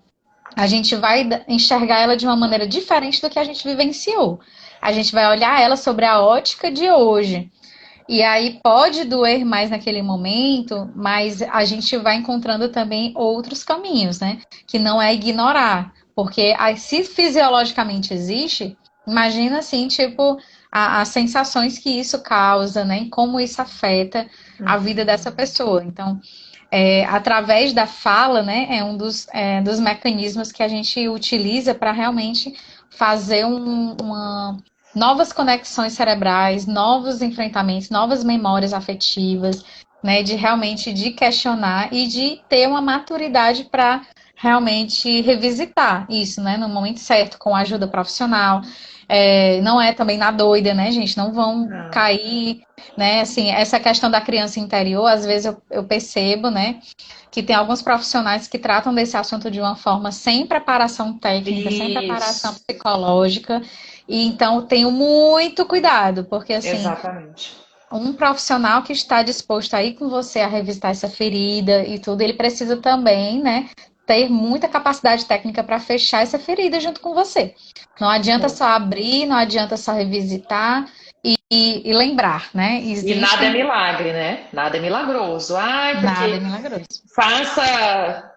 a gente vai enxergar ela de uma maneira diferente do que a gente vivenciou. A gente vai olhar ela sobre a ótica de hoje. E aí pode doer mais naquele momento, mas a gente vai encontrando também outros caminhos, né? Que não é ignorar. Porque se fisiologicamente existe, imagina assim, tipo, as sensações que isso causa, né? E como isso afeta a vida dessa pessoa. Então, através da fala, né, é um dos mecanismos que a gente utiliza para realmente fazer novas conexões cerebrais, novos enfrentamentos, novas memórias afetivas, né, de realmente de questionar e de ter uma maturidade para realmente revisitar isso, né, no momento certo, com ajuda profissional. Não é também na doida, né, gente? Não vão cair, né? Assim, essa questão da criança interior, às vezes eu percebo, né, que tem alguns profissionais que tratam desse assunto de uma forma sem preparação técnica, sem preparação Isso, psicológica. E então tenho muito cuidado, porque assim, exatamente. um profissional que está disposto a ir com você a revisitar essa ferida e tudo, ele precisa também, né, ter muita capacidade técnica para fechar essa ferida junto com você. Não adianta só abrir, não adianta só revisitar e lembrar, né? E nada é Existem. milagre, né? Nada é milagroso. Ai, Nada é porque milagroso. faça,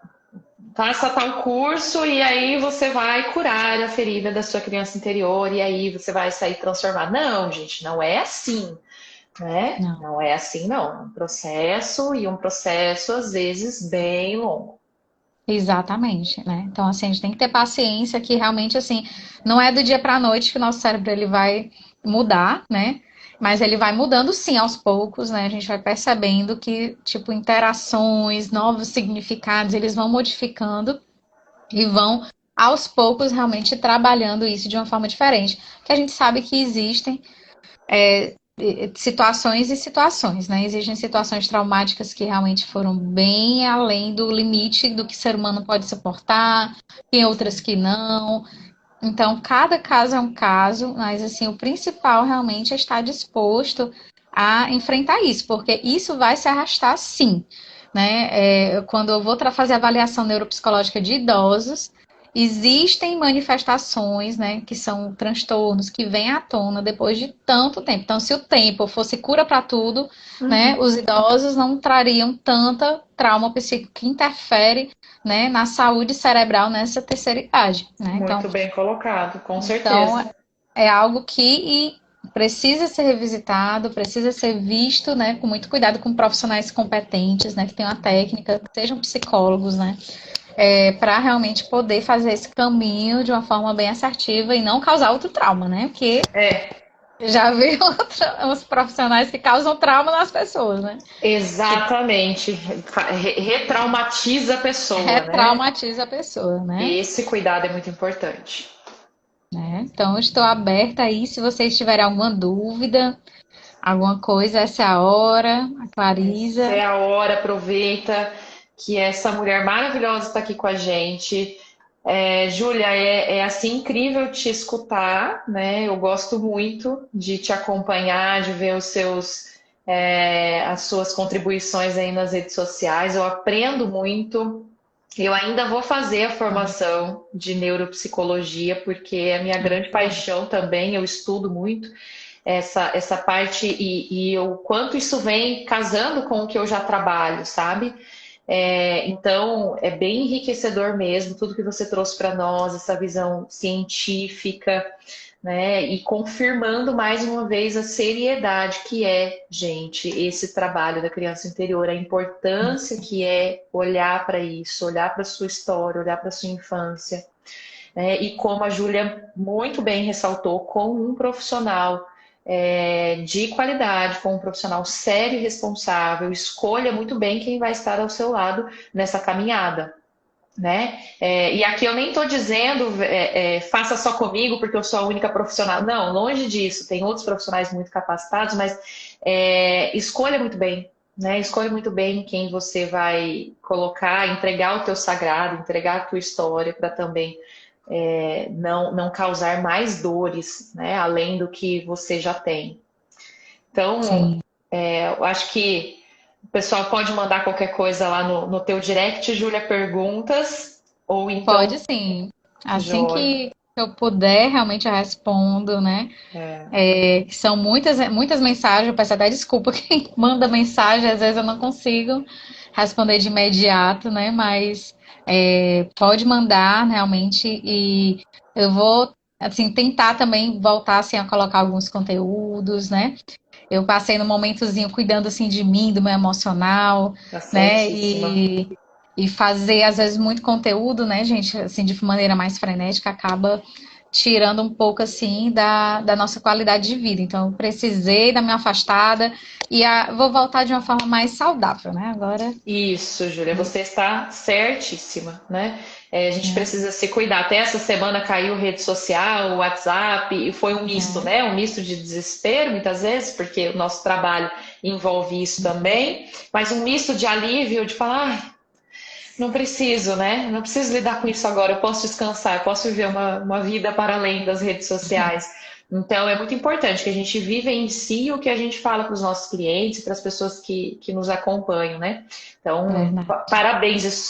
faça tal curso e aí você vai curar a ferida da sua criança interior e aí você vai sair transformado. Não, gente, não é assim, né? Não. Não é assim, não. É um processo e um processo, às vezes, bem longo. Exatamente, né? Então, assim, a gente tem que ter paciência que realmente, assim, não é do dia para a noite que o nosso cérebro ele vai mudar, né? Mas ele vai mudando sim aos poucos, né? A gente vai percebendo que, tipo, interações, novos significados, eles vão modificando e vão aos poucos realmente trabalhando isso de uma forma diferente. Que a gente sabe que existem situações e situações, né? Existem situações traumáticas que realmente foram bem além do limite do que o ser humano pode suportar, tem outras que não. Então, cada caso é um caso, mas assim, o principal realmente é estar disposto a enfrentar isso, porque isso vai se arrastar sim, né? Quando eu vou fazer avaliação neuropsicológica de idosos, existem manifestações, né, que são transtornos que vêm à tona depois de tanto tempo. Então, se o tempo fosse cura para tudo, né, os idosos não trariam tanta trauma psíquico que interfere, né, na saúde cerebral nessa terceira idade, né? Muito bem colocado, com Então, certeza. é algo que precisa ser revisitado, precisa ser visto, né, com muito cuidado com profissionais competentes, né, que tenham a técnica, que sejam psicólogos, né, para realmente poder fazer esse caminho de uma forma bem assertiva e não causar outro trauma, né? Porque É, já vi os profissionais que causam trauma nas pessoas, né? Que exatamente. Retraumatiza a pessoa, né? retraumatiza a pessoa, né? Esse cuidado é muito importante. Então, eu estou aberta aí, se vocês tiverem alguma dúvida, alguma coisa, essa é a hora, a Essa Clarisa. é a hora, aproveita que essa mulher maravilhosa está aqui com a gente. Júlia, é assim incrível te escutar, né? Eu gosto muito de te acompanhar, de ver as suas contribuições aí nas redes sociais. Eu aprendo muito. Eu ainda vou fazer a formação de neuropsicologia, porque é a minha grande paixão também. Eu estudo muito essa parte e o quanto isso vem casando com o que eu já trabalho, sabe? Então, é bem enriquecedor mesmo tudo que você trouxe para nós, essa visão científica, né? E confirmando mais uma vez a seriedade que é, gente, esse trabalho da criança interior, a importância que é olhar para isso, olhar para sua história, olhar para sua infância, né? E como a Júlia muito bem ressaltou, com um profissional de qualidade, com um profissional sério e responsável, escolha muito bem quem vai estar ao seu lado nessa caminhada, né? E aqui eu nem estou dizendo faça só comigo porque eu sou a única profissional. Não, longe disso. Tem outros profissionais muito capacitados, mas escolha muito bem, né? Escolha muito bem quem você vai colocar, entregar o teu sagrado, entregar a tua história para também não causar mais dores, né? Além do que você já tem. Então, Sim, eu acho que o pessoal pode mandar qualquer coisa lá no teu direct, Júlia, perguntas, ou pode então, sim. Assim Joia. que eu puder, realmente eu respondo, né? É, São muitas mensagens, eu peço até desculpa quem manda mensagem, às vezes eu não consigo responder de imediato, né? Mas pode mandar realmente e eu vou assim, tentar também voltar, assim, a colocar alguns conteúdos, né? Eu passei num momentozinho cuidando, assim, de mim, do meu emocional, Tá né? certíssima. E fazer, às vezes, muito conteúdo, né, gente, assim, de maneira mais frenética, acaba tirando um pouco, assim, da nossa qualidade de vida. Então, eu precisei dar minha afastada e vou voltar de uma forma mais saudável, né? Agora, Isso, Júlia, você está certíssima, né? A gente precisa se cuidar. Até essa semana caiu rede social, WhatsApp, e foi um misto, né? Um misto de desespero, muitas vezes, porque o nosso trabalho envolve isso também, mas um misto de alívio, de falar, não preciso, né? Não preciso lidar com isso agora. Eu posso descansar, eu posso viver uma vida para além das redes sociais. Então, é muito importante que a gente vivencie o que a gente fala para os nossos clientes, para as pessoas que nos acompanham, né? Então, verdade. parabéns, isso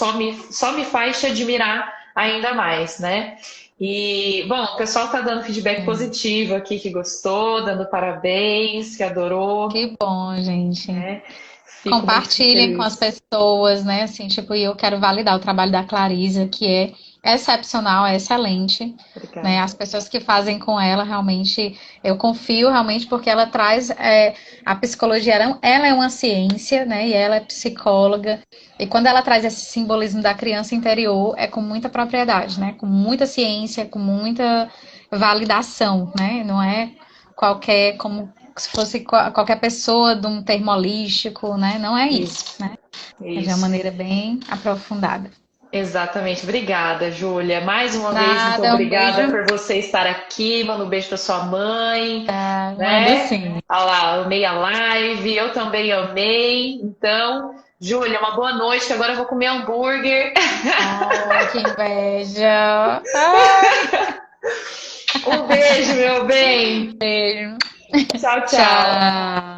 só me faz te admirar ainda mais, né? E, bom, o pessoal está dando feedback positivo aqui, que gostou, dando parabéns, que adorou, Que bom, gente. né? Fico muito Compartilhem com as feliz. pessoas, né? Assim, tipo, e eu quero validar o trabalho da Clarisa, que é excepcional, é excelente, né? Obrigada. As pessoas que fazem com ela, realmente, eu confio realmente porque ela traz a psicologia, ela é uma ciência, né? E ela é psicóloga. E quando ela traz esse simbolismo da criança interior, é com muita propriedade, né? Com muita ciência, com muita validação, né? Não é qualquer, como se fosse qualquer pessoa de um termo holístico, né? Não é isso, Isso, né? É de uma isso. maneira bem aprofundada. Exatamente. Obrigada, Júlia. Mais uma vez, muito Nada, um obrigada beijo. por você estar aqui. Manda um beijo para sua mãe, Tá, mando né? sim. Olha lá, amei a live, eu também amei. Então, Júlia, uma boa noite, que agora eu vou comer hambúrguer. Ai, que inveja. Ai, Um beijo, meu bem. beijo. Tchau, tchau. Tchau.